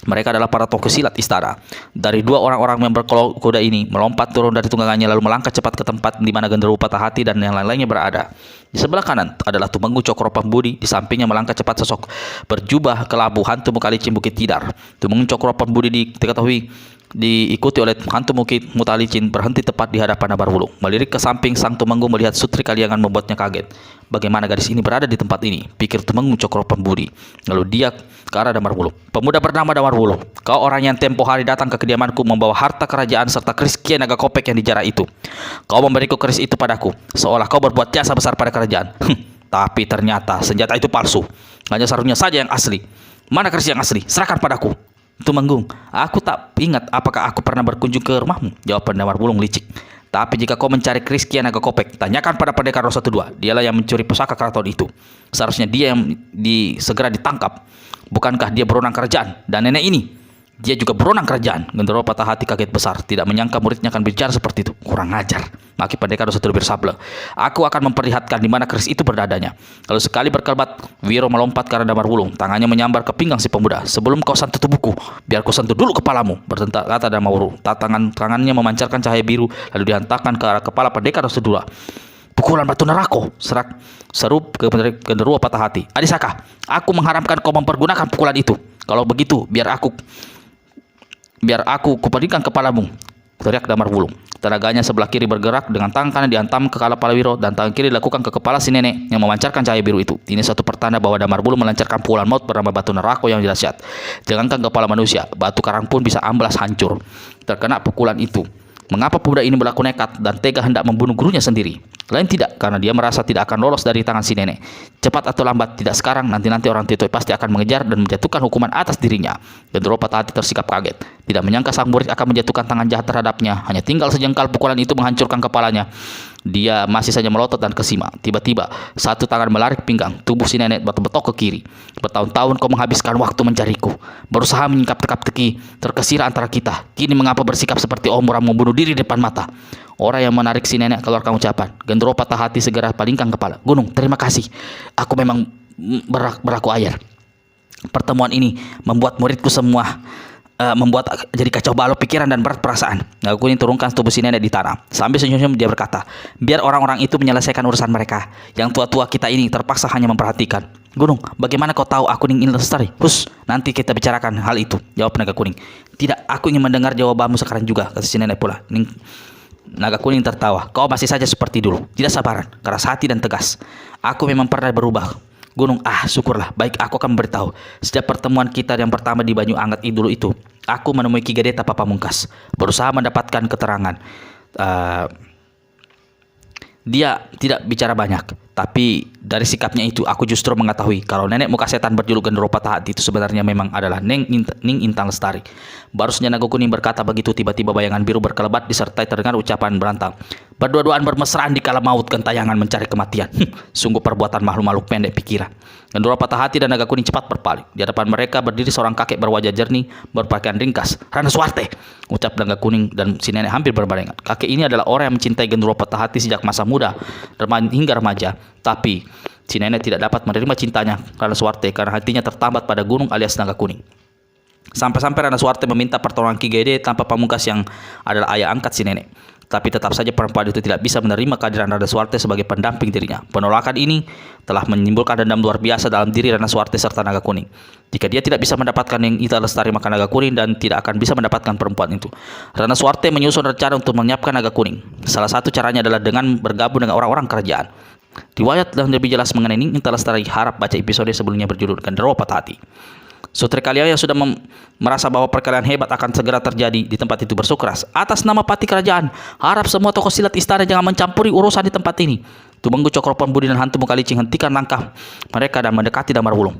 Mereka adalah para tokoh silat istana. Dari 2 orang-orang yang berkuda ini melompat turun dari tunggangannya lalu melangkah cepat ke tempat di mana Gendero Patah Hati dan yang lain-lainnya berada. Di sebelah kanan adalah Tumenggung Cokro Pembudi. Di sampingnya melangkah cepat sosok berjubah kelabu hantu muka licin Bukit Tidar. Tumenggung Cokro Pembudi diketahui diikuti oleh hantu Bukit Mutalicin berhenti tepat di hadapan Damar Wulung. Melirik ke samping, sang Tumenggung melihat Sutri Kaliangan membuatnya kaget. Bagaimana gadis ini berada di tempat ini? Pikir Tumenggung Cokro Pembudi. Lalu dia ke arah Damar Wulung. Pemuda bernama Damar Wulung, kau orang yang tempo hari datang ke kediamanku membawa harta kerajaan serta keris Kiai Naga Kopek yang dijarah itu. Kau memberiku keris itu padaku, seolah kau berbuat jasa besar pada kerajaan. Tapi ternyata senjata itu palsu. Hanya sarungnya saja yang asli. Mana keris yang asli? Serahkan padaku. Tumenggung, aku tak ingat apakah aku pernah berkunjung ke rumahmu. Jawab Damar Wulung licik. Tapi jika kau mencari keris Kiai Naga Kopek, tanyakan pada pendekar 212. Dialah yang mencuri pusaka keraton itu. Seharusnya dia yang segera ditangkap. Bukankah dia buronan kerajaan? Dan nenek ini, dia juga buronan kerajaan. Gendero Patah Hati kaget besar. Tidak menyangka muridnya akan bicara seperti itu. Kurang ajar. Maki pendekar Setudro Wiro Sableng. Aku akan memperlihatkan di mana keris itu berdadanya. Lalu sekali berkelebat, Wiro melompat ke arah Damar Wulung. Tangannya menyambar ke pinggang si pemuda. Sebelum kau sentuh tubuhku, biar kau sentuh dulu kepalamu. Bertentak kata Damar Wulung. Tangannya memancarkan cahaya biru, lalu dihantarkan ke arah kepala pendekar Setudro. Pukulan batu neraka, seru ke Gendero Patah Hati. Adisaka, aku mengharamkan kau mempergunakan pukulan itu. Kalau begitu, biar aku kupadikan kepalamu, teriak Damar Wulung. Tenaganya sebelah kiri bergerak, dengan tangan kanan dihantam ke kepala Wiro dan tangan kiri dilakukan ke kepala si nenek yang memancarkan cahaya biru itu. Ini suatu pertanda bahwa Damar Wulung melancarkan pukulan maut bernama batu neraka yang dahsyat. Jangankan kepala manusia, batu karang pun bisa amblas hancur terkena pukulan itu. Mengapa pemuda ini berlaku nekat dan tega hendak membunuh gurunya sendiri? Lain tidak, karena dia merasa tidak akan lolos dari tangan si nenek. Cepat atau lambat, tidak sekarang, nanti orang Titoi pasti akan mengejar dan menjatuhkan hukuman atas dirinya. Gendro patah hati tersikap kaget. Tidak menyangka sang murid akan menjatuhkan tangan jahat terhadapnya. Hanya tinggal sejengkal pukulan itu menghancurkan kepalanya. Dia masih saja melotot dan kesima. Tiba-tiba, satu tangan melarik pinggang. Tubuh si nenek berbetok ke kiri. Bertahun-tahun kau menghabiskan waktu mencariku. Berusaha menyingkap teka-teki. Terkesira antara kita. Kini mengapa bersikap seperti orang membunuh diri di depan mata? Orang yang menarik si nenek keluarkan ucapan. Gendro patah hati segera palingkan kepala. Gunung, terima kasih. Aku memang berlaku ayar. Pertemuan ini membuat muridku semua membuat jadi kacau balau pikiran dan berat perasaan. Naga Kuning turunkan tubuh si nenek di tanah. Sambil senyum-senyum dia berkata, biar orang-orang itu menyelesaikan urusan mereka. Yang tua-tua kita ini terpaksa hanya memperhatikan. Gunung, bagaimana kau tahu aku Ning Lestari? Hus, nanti kita bicarakan hal itu, jawab Naga Kuning. Tidak, aku ingin mendengar jawabanmu sekarang juga, kata si nenek pula. Naga Kuning tertawa. Kau masih saja seperti dulu, tidak sabaran, keras hati dan tegas. Aku memang pernah berubah. Gunung, syukurlah, baik, aku akan memberitahu. Sejak pertemuan kita yang pertama di Banyu Anget dulu itu, aku menemui Ki Gedeta Pamungkas, berusaha mendapatkan keterangan. Dia tidak bicara banyak, tapi dari sikapnya itu aku justru mengetahui kalau nenek muka setan berjuluk Gendro patah hati itu sebenarnya memang adalah Ning Intan Lestari. Baru saja Naga Kuning berkata begitu, tiba-tiba bayangan biru berkelebat disertai terdengar ucapan berantang. Berdua-duaan bermesraan di kala maut gentayangan mencari kematian. Sungguh perbuatan makhluk-makhluk pendek pikiran. Gendro patah hati dan Naga Kuning cepat berpaling. Di hadapan mereka berdiri seorang kakek berwajah jernih, berpakaian ringkas. Rana Suarte, ucap Naga Kuning dan si nenek hampir berbarengan. Kakek ini adalah orang yang mencintai Gendro patah hati sejak masa muda hingga remaja. Tapi si nenek tidak dapat menerima cintanya Rana Suarte karena hatinya tertambat pada Gunung alias Naga Kuning. Sampai-sampai Rana Suarte meminta pertolongan Ki Gede tanpa Pamungkas yang adalah ayah angkat si nenek. Tapi tetap saja perempuan itu tidak bisa menerima kehadiran Rana Suarte sebagai pendamping dirinya. Penolakan ini telah menimbulkan dendam luar biasa dalam diri Rana Suarte serta Naga Kuning. Jika dia tidak bisa mendapatkan yang Intan Lestari, maka Naga Kuning dan tidak akan bisa mendapatkan perempuan itu. Rana Suarte menyusun rencana untuk menyiapkan Naga Kuning. Salah satu caranya adalah dengan bergabung dengan orang-orang kerajaan. Riwayat yang lebih jelas mengenai Ning Intan Lestari harap baca episode sebelumnya berjudul Gendro Patah Hati. Saudara kalian yang sudah merasa bahwa perkelahian hebat akan segera terjadi di tempat itu bersukeras. Atas nama Pati Kerajaan, harap semua tokoh silat istana jangan mencampuri urusan di tempat ini. Tumenggu Cokropon Budi dan Hantu Muka Licing hentikan langkah mereka dan mendekati Damar Wulung.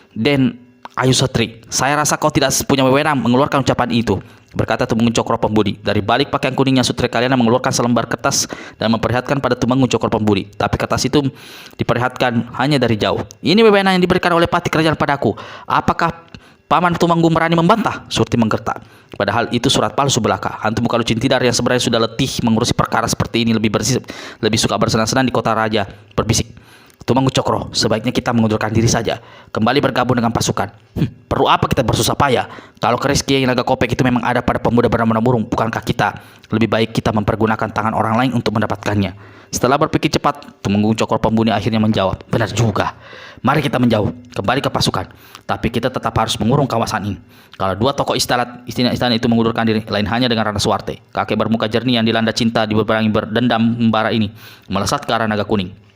Den Ayu Satri, saya rasa kau tidak punya wewenang mengeluarkan ucapan itu, berkata Tumenggung Cokropon Budi. Dari balik pakaian kuningnya, Sutra Kaliana mengeluarkan selembar kertas dan memperlihatkan pada Tumenggung Cokropon Budi. Tapi kertas itu diperlihatkan hanya dari jauh. Ini wewenang yang diberikan oleh Pati Kerajaan padaku. Apakah Paman Tumenggung berani membantah? Surti menggertak. Padahal itu surat palsu belaka. Hantu Muka Lucin Tidar yang sebenarnya sudah letih mengurusi perkara seperti ini lebih suka bersenang-senang di kota raja berbisik. Tumenggung Cokro, sebaiknya kita mengundurkan diri saja, kembali bergabung dengan pasukan. Perlu apa kita bersusah payah? Kalau keris Kiai Naga Kopek itu memang ada pada pemuda bernama Murung, bukankah kita lebih baik kita mempergunakan tangan orang lain untuk mendapatkannya? Setelah berpikir cepat, Tumenggung Cokro Pembuni akhirnya menjawab, benar juga. Mari kita menjauh, kembali ke pasukan. Tapi kita tetap harus mengurung kawasan ini. Kalau dua tokoh istana itu mengundurkan diri, lain hanya dengan Rana Suarte. Kakek bermuka jernih yang dilanda cinta diberangi berdendam membara ini melesat ke arah Naga Kuning.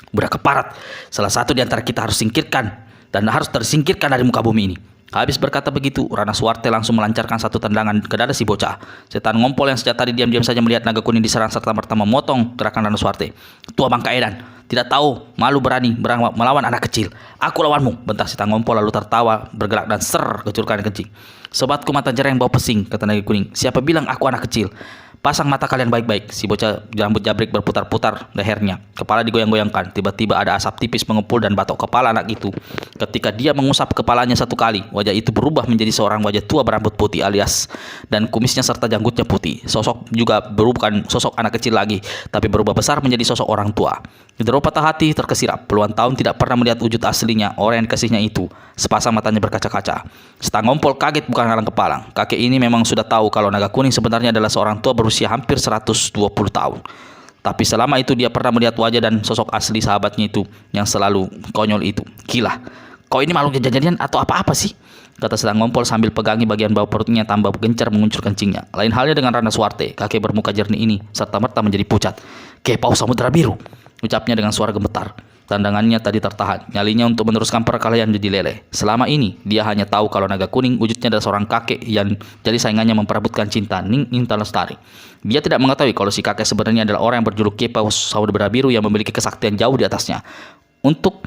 Budak keparat, salah satu di antara kita harus singkirkan dan harus tersingkirkan dari muka bumi ini. Habis berkata begitu, Rana Suarte langsung melancarkan satu tendangan ke dada si bocah. Setan ngompol yang sejak tadi diam-diam saja melihat Naga Kuning diserang serta merta memotong gerakan Rana Suarte. Tua Bangka Edan, tidak tahu malu berani melawan anak kecil. Aku lawanmu, bentak setan ngompol lalu tertawa bergerak dan kecurkan kencing. Sobatku mata jereng bau pesing, kata Naga Kuning. Siapa bilang aku anak kecil? Pasang mata kalian baik-baik. Si bocah rambut jabrik berputar-putar lehernya. Kepala digoyang-goyangkan. Tiba-tiba ada asap tipis mengepul dan batok kepala anak itu. Ketika dia mengusap kepalanya satu kali, wajah itu berubah menjadi seorang wajah tua berambut putih alias dan kumisnya serta janggutnya putih. Sosok juga bukan sosok anak kecil lagi, tapi berubah besar menjadi sosok orang tua. Gendro patah hati terkesirap. Puluhan tahun tidak pernah melihat wujud aslinya orang yang dikasihnya itu. Sepasang matanya berkaca-kaca. Setang ngompol kaget bukan ngalang kepalang. Kakek ini memang sudah tahu kalau Naga Kuning sebenarnya adalah seorang tua berusia hampir 120 tahun. Tapi selama itu dia pernah melihat wajah dan sosok asli sahabatnya itu yang selalu konyol itu. Gila, kau ini makhluk jajan-jajan atau apa-apa sih? Kata Setang ngompol sambil pegangi bagian bawah perutnya tambah gencar menguncur kencingnya. Lain halnya dengan Rana Suarte, kakek bermuka jernih ini serta merta menjadi pucat. Kayak paus samudra biru, ucapnya dengan suara gemetar. Tandangannya tadi tertahan. Nyalinya untuk meneruskan perkelahian jadi leleh. Selama ini, dia hanya tahu kalau naga kuning wujudnya adalah seorang kakek yang jadi saingannya memperebutkan cinta Ning Intalestari. Dia tidak mengetahui kalau si kakek sebenarnya adalah orang yang berjuluk Kiai Paus Samudera Biru yang memiliki kesaktian jauh di atasnya. Untuk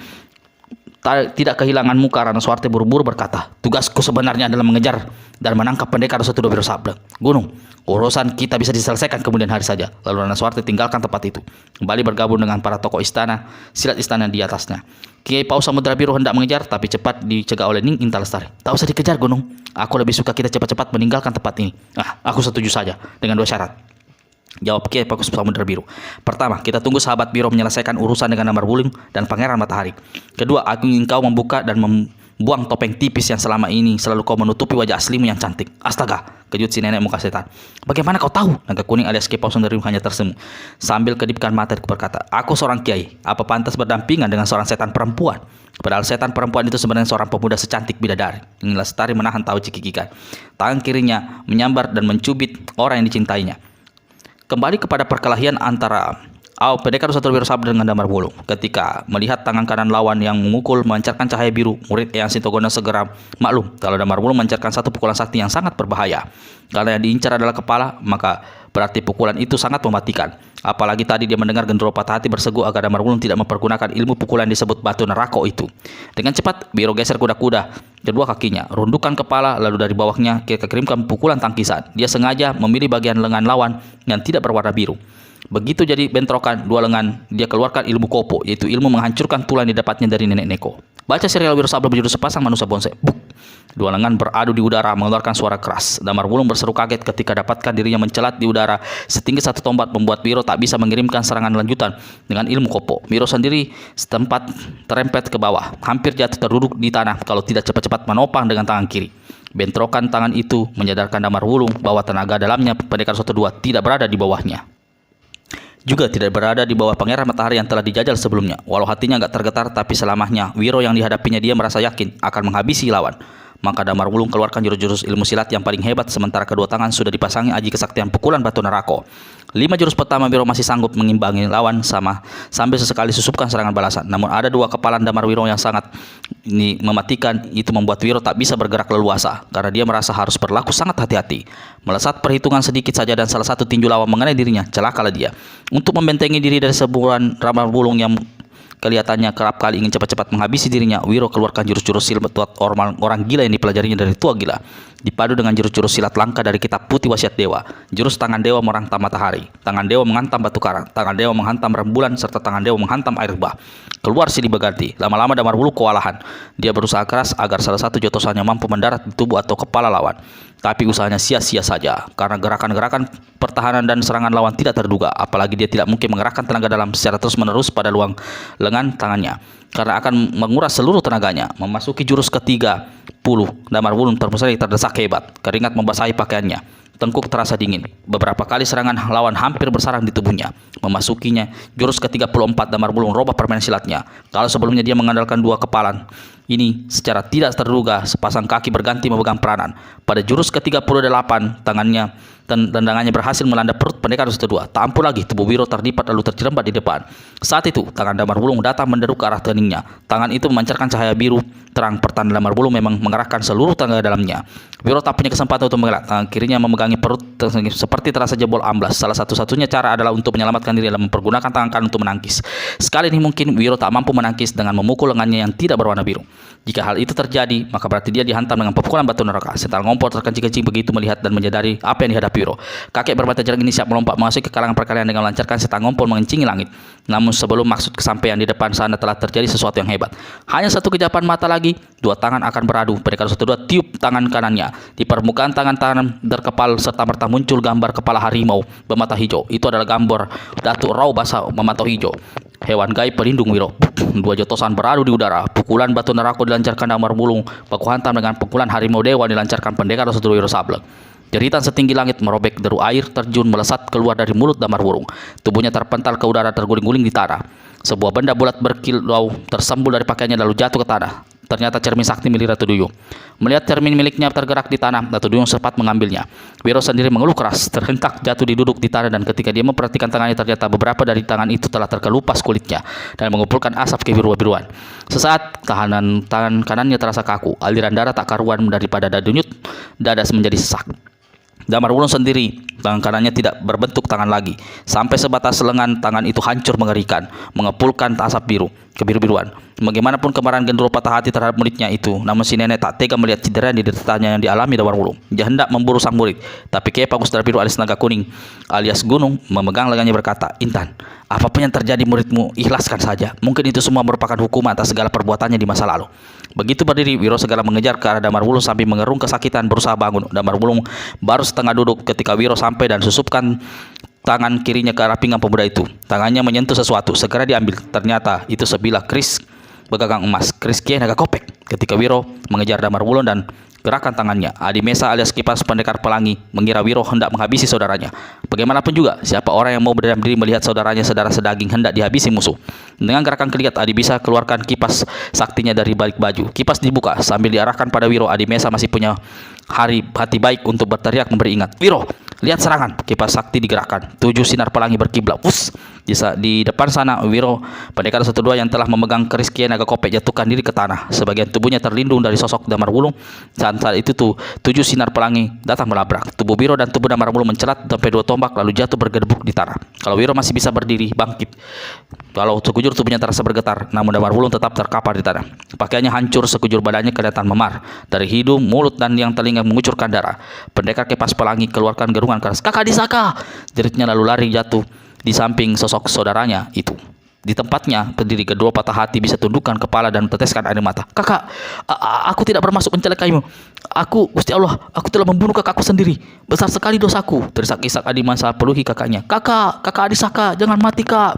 tidak kehilangan muka, Rana Suarte buru-buru berkata, "Tugasku sebenarnya adalah mengejar dan menangkap pendekar 112 Wiro Sableng. Gunung, urusan kita bisa diselesaikan kemudian hari saja." Lalu Rana Suarte tinggalkan tempat itu, kembali bergabung dengan para tokoh istana, silat istana di atasnya. Kiai Paus Samudera Biru hendak mengejar, tapi cepat dicegah oleh Ning Intalestari. "Tak usah dikejar, Gunung. Aku lebih suka kita cepat-cepat meninggalkan tempat ini." Aku setuju saja, dengan 2 syarat," jawab Kiai Paus Samudera Biru. "Pertama, kita tunggu sahabat Biro menyelesaikan urusan dengan Damar Wuling dan Pangeran Matahari. Kedua, aku ingin kau membuka dan membuang topeng tipis yang selama ini selalu kau menutupi wajah aslimu yang cantik." "Astaga," kejut si nenek muka setan. "Bagaimana kau tahu?" Naga kuning alias Kiai Paus Samudera Biru hanya tersenyum sambil kedipkan mata berkata, "Aku seorang kiai, apa pantas berdampingan dengan seorang setan perempuan? Padahal setan perempuan itu sebenarnya seorang pemuda secantik bidadari." Ning Lestari menahan tawa cikikikan. Tangan kirinya menyambar dan mencubit orang yang dicintainya. Kembali kepada perkelahian antara pendekar 112 Wiro Sableng dengan Damar Wuling. Ketika melihat tangan kanan lawan yang memukul memancarkan cahaya biru, murid Eyang Sintogono segera maklum kalau Damar Wuling memancarkan satu pukulan sakti yang sangat berbahaya. Karena yang diincar adalah kepala, maka berarti pukulan itu sangat mematikan. Apalagi tadi dia mendengar Gendero Patah Hati bersegu agar Damar Wuling tidak mempergunakan ilmu pukulan disebut batu neraka itu. Dengan cepat, Biro geser kuda-kuda kedua kakinya, rundukan kepala, lalu dari bawahnya dia kirimkan pukulan tangkisan. Dia sengaja memilih bagian lengan lawan yang tidak berwarna biru. Begitu jadi bentrokan dua lengan, dia keluarkan ilmu kopo, yaitu ilmu menghancurkan tulang yang didapatnya dari nenek Neko. Baca serial Wiro Sableng berjudul Sepasang Manusia Bonsai. Buk! Dua lengan beradu di udara mengeluarkan suara keras. Damar Wuling berseru kaget ketika dapatkan dirinya mencelat di udara setinggi 1 tombak, membuat Wiro tak bisa mengirimkan serangan lanjutan dengan ilmu kopo. Wiro sendiri setempat terempet ke bawah, hampir jatuh terduduk di tanah kalau tidak cepat-cepat menopang dengan tangan kiri. Bentrokan tangan itu menyadarkan Damar Wuling bahwa tenaga dalamnya pendekar 112 tidak berada di bawahnya. Juga tidak berada di bawah Pangeran Matahari yang telah dijajal sebelumnya. Walau hatinya agak tergetar, tapi selamanya Wiro yang dihadapinya dia merasa yakin akan menghabisi lawan. Maka Damar Wuling keluarkan jurus-jurus ilmu silat yang paling hebat, sementara kedua tangan sudah dipasangi aji kesaktian pukulan batu neraka. 5 jurus pertama Wiro masih sanggup mengimbangi lawan sambil sesekali susupkan serangan balasan. Namun ada 2 kepalan Damar Wiro yang sangat mematikan. Itu membuat Wiro tak bisa bergerak leluasa karena dia merasa harus berlaku sangat hati-hati. Melesat perhitungan sedikit saja dan salah satu tinju lawan mengenai dirinya, celakalah dia. Untuk membentengi diri dari sebuah Damar Wuling yang kelihatannya kerap kali ingin cepat-cepat menghabisi dirinya, Wiro keluarkan jurus-jurus silat orang gila yang dipelajarinya dari tua gila, dipadu dengan jurus-jurus silat langka dari kitab putih wasiat dewa. Jurus tangan dewa menghantam matahari, tangan dewa menghantam batu karang, tangan dewa menghantam rembulan, serta tangan dewa menghantam air bah. Keluar silih berganti. Lama-lama Damar Wuling kewalahan. Dia berusaha keras agar salah satu jotosannya mampu mendarat di tubuh atau kepala lawan. Tapi usahanya sia-sia saja karena gerakan-gerakan pertahanan dan serangan lawan tidak terduga. Apalagi dia tidak mungkin mengerahkan tenaga dalam secara terus-menerus pada lengan tangannya karena akan menguras seluruh tenaganya. Memasuki jurus ke-30, Damar Wuling terdesak hebat. Keringat membasahi pakaiannya. Tengkuk terasa dingin. Beberapa kali serangan lawan hampir bersarang di tubuhnya. Memasukinya jurus ke-34, Damar Wuling robah permainan silatnya. Kalau sebelumnya dia mengandalkan 2 kepalan, ini secara tidak terduga sepasang kaki berganti memegang peranan. Pada jurus ke-38, tendangannya berhasil melanda perut pendekar 112. Tak ampun lagi, tubuh Wiro terlipat lalu terjerembat di depan. Saat itu, tangan Damar Wuling datang menderuk ke arah keningnya. Tangan itu memancarkan cahaya biru terang. Pertahanan Damar Wuling memang mengerahkan seluruh tenaga dalamnya. Wiro tak punya kesempatan untuk mengelak. Tangan kirinya memegangi perut seperti terasa jebol amblas. Salah satu-satunya cara adalah untuk menyelamatkan diri dalam mempergunakan tangan kanan untuk menangkis. Sekali ini mungkin Wiro tak mampu menangkis dengan memukul lengannya yang tidak berwarna biru. Jika hal itu terjadi, maka berarti dia dihantam dengan pukulan batu neraka. Setan ngompol terkencing-kencing begitu melihat dan menyadari apa yang dihadapi Wiro. Kakek bermata jernih ini siap melompat masuk ke kalangan perkelahian dengan melancarkan setan ngompol mengencingi langit. Namun sebelum maksud kesampaian di depan sana telah terjadi sesuatu yang hebat. Hanya satu kejapan mata lagi, 2 tangan akan beradu. Pendekar 112 tiup tangan kanannya. Di permukaan tangan terkepal serta merta muncul gambar kepala harimau bermata hijau. Itu adalah gambar Datuk Rau Basa memantau hijau, hewan gaib pelindung Wiro. 2 jotosan beradu di udara. Pukulan batu neraka dilancarkan Damar Wuling, baku hantam dengan pukulan harimau dewa dilancarkan pendekar 112 Wiro Sableng. Jeritan setinggi langit merobek, deru air terjun melesat keluar dari mulut Damar Wuling. Tubuhnya terpental ke udara terguling-guling di tanah. Sebuah benda bulat berkilau tersembul dari pakaiannya lalu jatuh ke tanah. ternyata cermin sakti milik Ratu Duyung. Melihat cermin miliknya tergerak di tanah, Ratu Duyung sempat mengambilnya. Wiro sendiri mengeluh keras, terhentak jatuh duduk di tanah, dan ketika dia memperhatikan tangannya, ternyata beberapa dari tangan itu telah terkelupas kulitnya dan mengumpulkan asap kebiru-biruan. Sesaat tangan kanannya terasa kaku, aliran darah tak karuan daripada denyut dada menjadi sesak. Damar Wulung sendiri, tangan kanannya tidak berbentuk tangan lagi. Sampai sebatas lengan tangan itu hancur mengerikan, mengepulkan asap biru, kebiru-biruan. Bagaimanapun kemarahan Gendro patah hati terhadap muridnya itu, namun si nenek tak tega melihat cedera yang dideritanya yang dialami Damar Wulung. Dia hendak memburu sang murid, tapi Kiai Pagus Darbiru alias Naga Kuning alias Gunung memegang lengannya berkata, "Intan, apapun yang terjadi muridmu, ikhlaskan saja. Mungkin itu semua merupakan hukuman atas segala perbuatannya di masa lalu." Begitu berdiri, Wiro segera mengejar ke arah Damar Wulung sambil mengerung kesakitan berusaha bangun. Damar Wulung baru setengah duduk ketika Wiro sampai dan susupkan tangan kirinya ke arah pinggang pemuda itu. Tangannya menyentuh sesuatu, segera diambil. Ternyata itu sebilah keris begagang emas, keris Kiai Naga Kopek. Ketika Wiro mengejar Damar Wulung dan gerakan tangannya, Adi Mesa alias Kipas Pendekar Pelangi mengira Wiro hendak menghabisi saudaranya. Bagaimanapun juga, siapa orang yang mau berdiam diri melihat saudaranya saudara sedaging hendak dihabisi musuh. Dengan gerakan kelihat, Adi Mesa keluarkan kipas saktinya dari balik baju. Kipas dibuka sambil diarahkan pada Wiro. Adi Mesa masih punya hati baik untuk berteriak memberi ingat. "Wiro, lihat serangan!" Kipas sakti digerakkan. 7 sinar pelangi berkiblat. Wus! Di depan sana, Wiro Pendekar 12 yang telah memegang keris Kiai Naga Kopek jatuhkan diri ke tanah. Sebagian tubuhnya terlindung dari sosok Damar Wulung. Saat itu 7 sinar pelangi datang melabrak. Tubuh Wiro dan tubuh Damar Wulung mencelat sampai 2 tombak lalu jatuh bergedebuk di tanah. Kalau Wiro masih bisa berdiri, bangkit. Kalau sekujur tubuhnya terasa bergetar, namun Damar Wulung tetap terkapar di tanah. Pakaiannya hancur, sekujur badannya kelihatan memar. Dari hidung, mulut, dan yang telinga mengucurkan darah. Pendekar Kipas Pelangi keluarkan gerungan keras. "Kakak Disaka!" jeritnya lalu lari jatuh di samping sosok saudaranya itu. Di tempatnya berdiri kedua patah hati bisa tundukkan kepala dan teteskan air mata. "Kakak, aku tidak bermaksud mencelakaimu. Gusti Allah, aku telah membunuh kakakku sendiri. Besar sekali dosaku." Terisak-isak Adi Mesa peluhi kakaknya. Kakak Adisaka, jangan mati, Kak."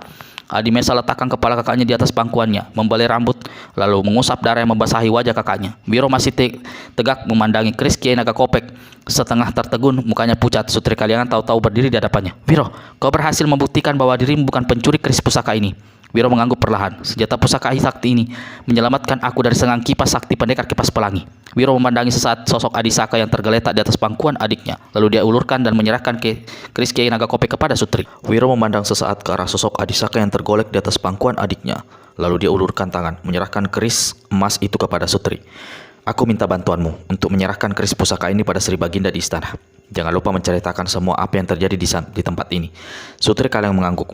Adi Mesa letakkan kepala kakaknya di atas pangkuannya, membelai rambut, lalu mengusap darah yang membasahi wajah kakaknya. Wiro masih tegak memandangi keris Kiai Naga Kopek. Setengah tertegun, mukanya pucat. Sutri Kaliangan tahu-tahu berdiri di hadapannya. "Wiro, kau berhasil membuktikan bahwa dirimu bukan pencuri keris pusaka ini." Wiro mengangguk perlahan. "Senjata pusaka sakti ini menyelamatkan aku dari serangan kipas sakti Pendekar Kipas Pelangi." Wiro memandangi sesaat sosok Adisaka yang tergeletak di atas pangkuan adiknya. Lalu dia ulurkan dan menyerahkan keris Kiai Naga Kopek kepada Sutri. Wiro memandang sesaat ke arah sosok Adisaka yang tergolek di atas pangkuan adiknya. Lalu dia ulurkan tangan, menyerahkan keris emas itu kepada Sutri. "Aku minta bantuanmu untuk menyerahkan keris pusaka ini pada Sri Baginda di istana. Jangan lupa menceritakan semua apa yang terjadi di tempat ini." Sutri Kaliangan mengangguk.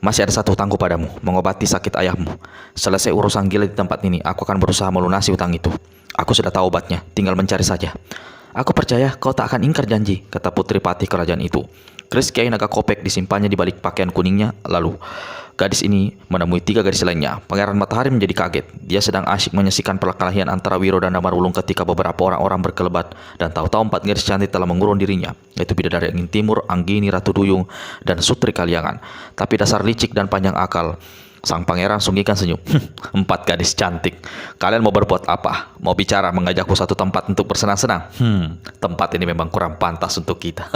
"Masih ada satu hutangku padamu, mengobati sakit ayahmu. Selesai urusan gila di tempat ini, aku akan berusaha melunasi hutang itu. Aku sudah tahu obatnya, tinggal mencari saja." "Aku percaya kau tak akan ingkar janji," kata putri patih kerajaan itu. Keris Kiai Naga Kopek disimpannya di balik pakaian kuningnya. Lalu gadis ini menemui 3 gadis lainnya. Pangeran Matahari menjadi kaget. Dia sedang asyik menyaksikan perkelahian antara Wiro dan Damar Wulung ketika beberapa orang-orang berkelebat dan tahu-tahu 4 gadis cantik telah mengurung dirinya, yaitu Bidadari Angin Timur, Anggini, Ratu Duyung, dan Sutri Kaliangan. Tapi dasar licik dan panjang akal, sang pangeran sungguhkan senyum. 4 gadis cantik. Kalian mau berbuat apa? Mau bicara mengajakku satu tempat untuk bersenang-senang? Tempat ini memang kurang pantas untuk kita."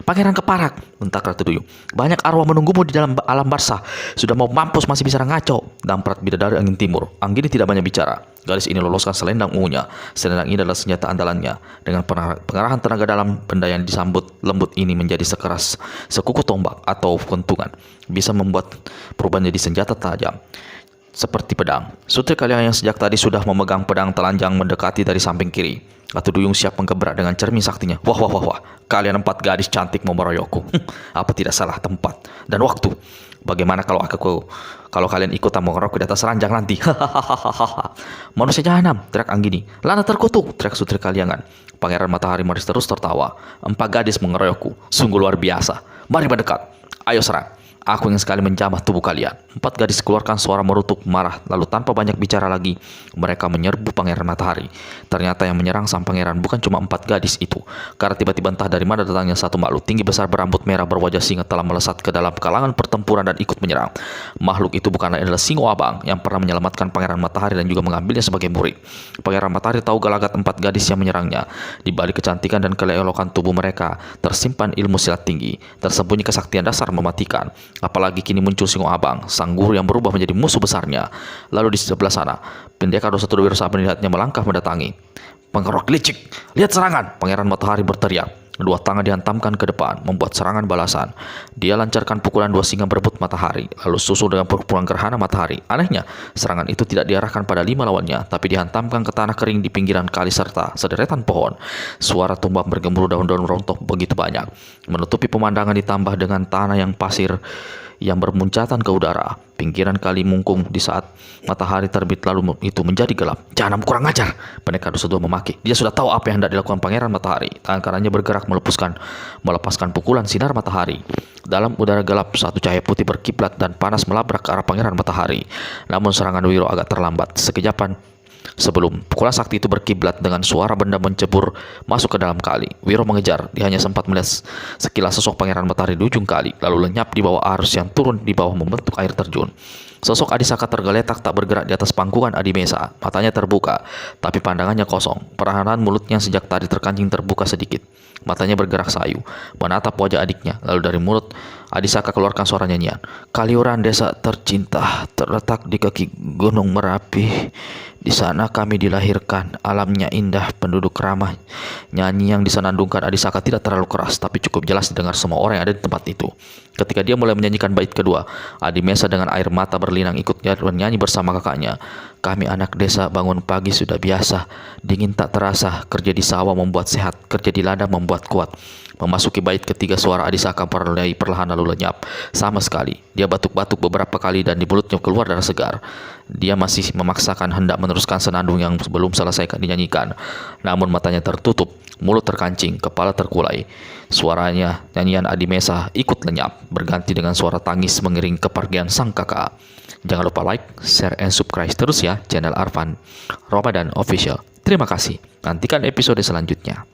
"Pangeran Keparak," bentak Ratu Duyung, "banyak arwah menunggumu di dalam alam barzah. Sudah mau mampus masih bisa ngaco." Damprat Bidadari Angin Timur. Anggini tidak banyak bicara. Gadis ini loloskan selendang ungunya. Selendang ini adalah senjata andalannya. Dengan pengarahan tenaga dalam, benda yang disambut lembut ini menjadi sekeras sekuku tombak atau kentungan. Bisa membuat perubahan jadi senjata tajam seperti pedang. Sutri Kaliangan yang sejak tadi sudah memegang pedang telanjang mendekati dari samping kiri. Ratu Duyung siap menggebrak dengan cermin saktinya. Wah, kalian 4 gadis cantik mau meroyokku. Apa tidak salah tempat dan waktu? Bagaimana kalau kalian ikutan mengerok di atas ranjang nanti? Manusia jahanam, teriak Anggini. Lana terkutuk, teriak Sutri Kaliangan. Pangeran Matahari Maris terus tertawa. 4 gadis mengeroyokku, sungguh luar biasa. Mari mendekat, ayo serang. Aku ingin sekali menjamah tubuh kalian. 4 gadis keluarkan suara merutuk marah, lalu tanpa banyak bicara lagi, mereka menyerbu Pangeran Matahari. Ternyata yang menyerang sang pangeran bukan cuma 4 gadis itu, karena tiba-tiba entah dari mana datangnya satu makhluk tinggi besar berambut merah berwajah singa telah melesat ke dalam kalangan pertempuran dan ikut menyerang. Makhluk itu bukan lain adalah Singo Abang yang pernah menyelamatkan Pangeran Matahari dan juga mengambilnya sebagai murid. Pangeran Matahari tahu gelagat 4 gadis yang menyerangnya. Di balik kecantikan dan keelokan tubuh mereka tersimpan ilmu silat tinggi, tersembunyi kesaktian dasar mematikan. Apalagi kini muncul Singo Abang, sang guru yang berubah menjadi musuh besarnya. Lalu di sebelah sana, Pendekar 21 Wiro Sableng melihatnya melangkah mendatangi. "Penggerok licik, lihat serangan!" Pangeran Matahari berteriak. Dua tangan dihantamkan ke depan, membuat serangan balasan. Dia lancarkan pukulan dua singa berebut matahari, lalu susul dengan pukulan gerhana matahari. Anehnya, serangan itu tidak diarahkan pada 5 lawannya, tapi dihantamkan ke tanah kering di pinggiran kali serta sederetan pohon. Suara tumbang bergemuruh, daun-daun rontok begitu banyak, menutupi pemandangan ditambah dengan tanah yang pasir yang bermuncatan ke udara. Pinggiran kali mungkung di saat matahari terbit, lalu itu menjadi gelap. "Jangan kurang ajar!" Pendekar 22 memaki. Dia sudah tahu apa yang hendak dilakukan Pangeran Matahari. Tangan kanannya bergerak melepaskan pukulan sinar matahari. Dalam udara gelap, satu cahaya putih berkiblat dan panas melabrak ke arah Pangeran Matahari. Namun serangan Wiro agak terlambat. Sekejapan sebelum pukulan sakti itu berkiblat dengan suara benda mencebur masuk ke dalam kali. Wiro mengejar. Dia hanya sempat melihat sekilas sosok Pangeran Matahari di ujung kali, lalu lenyap di bawah arus yang turun di bawah membentuk air terjun. Sosok Adisaka tergeletak tak bergerak di atas pangkungan Adimesa. Matanya terbuka, tapi pandangannya kosong. Perlahan mulutnya sejak tadi terkancing terbuka sedikit. Matanya bergerak sayu, menatap wajah adiknya. Lalu dari mulut Adisaka keluarkan suara nyanyian. "Kaliuran desa tercinta terletak di kaki Gunung Merapi. Di sana kami dilahirkan. Alamnya indah, penduduk ramah." Nyanyi yang disenandungkan Adisaka tidak terlalu keras, tapi cukup jelas didengar semua orang yang ada di tempat itu. Ketika dia mulai menyanyikan bait kedua, Adimesa dengan air mata berlinang ikut bernyanyi bersama kakaknya. "Kami anak desa bangun pagi sudah biasa. Dingin tak terasa. Kerja di sawah membuat sehat. Kerja di ladang membuat kuat." Memasuki bait ketiga, suara Adisaka perlahan lalu lenyap sama sekali. Dia batuk-batuk beberapa kali dan di mulutnya keluar darah segar. Dia masih memaksakan hendak meneruskan senandung yang belum selesai dinyanyikan. Namun matanya tertutup, mulut terkancing, kepala terkulai. Suaranya, nyanyian Adimesa ikut lenyap, berganti dengan suara tangis mengiring kepergian sang kakak. Jangan lupa like, share, and subscribe terus ya channel Arfan Ramadan Official. Terima kasih. Nantikan episode selanjutnya.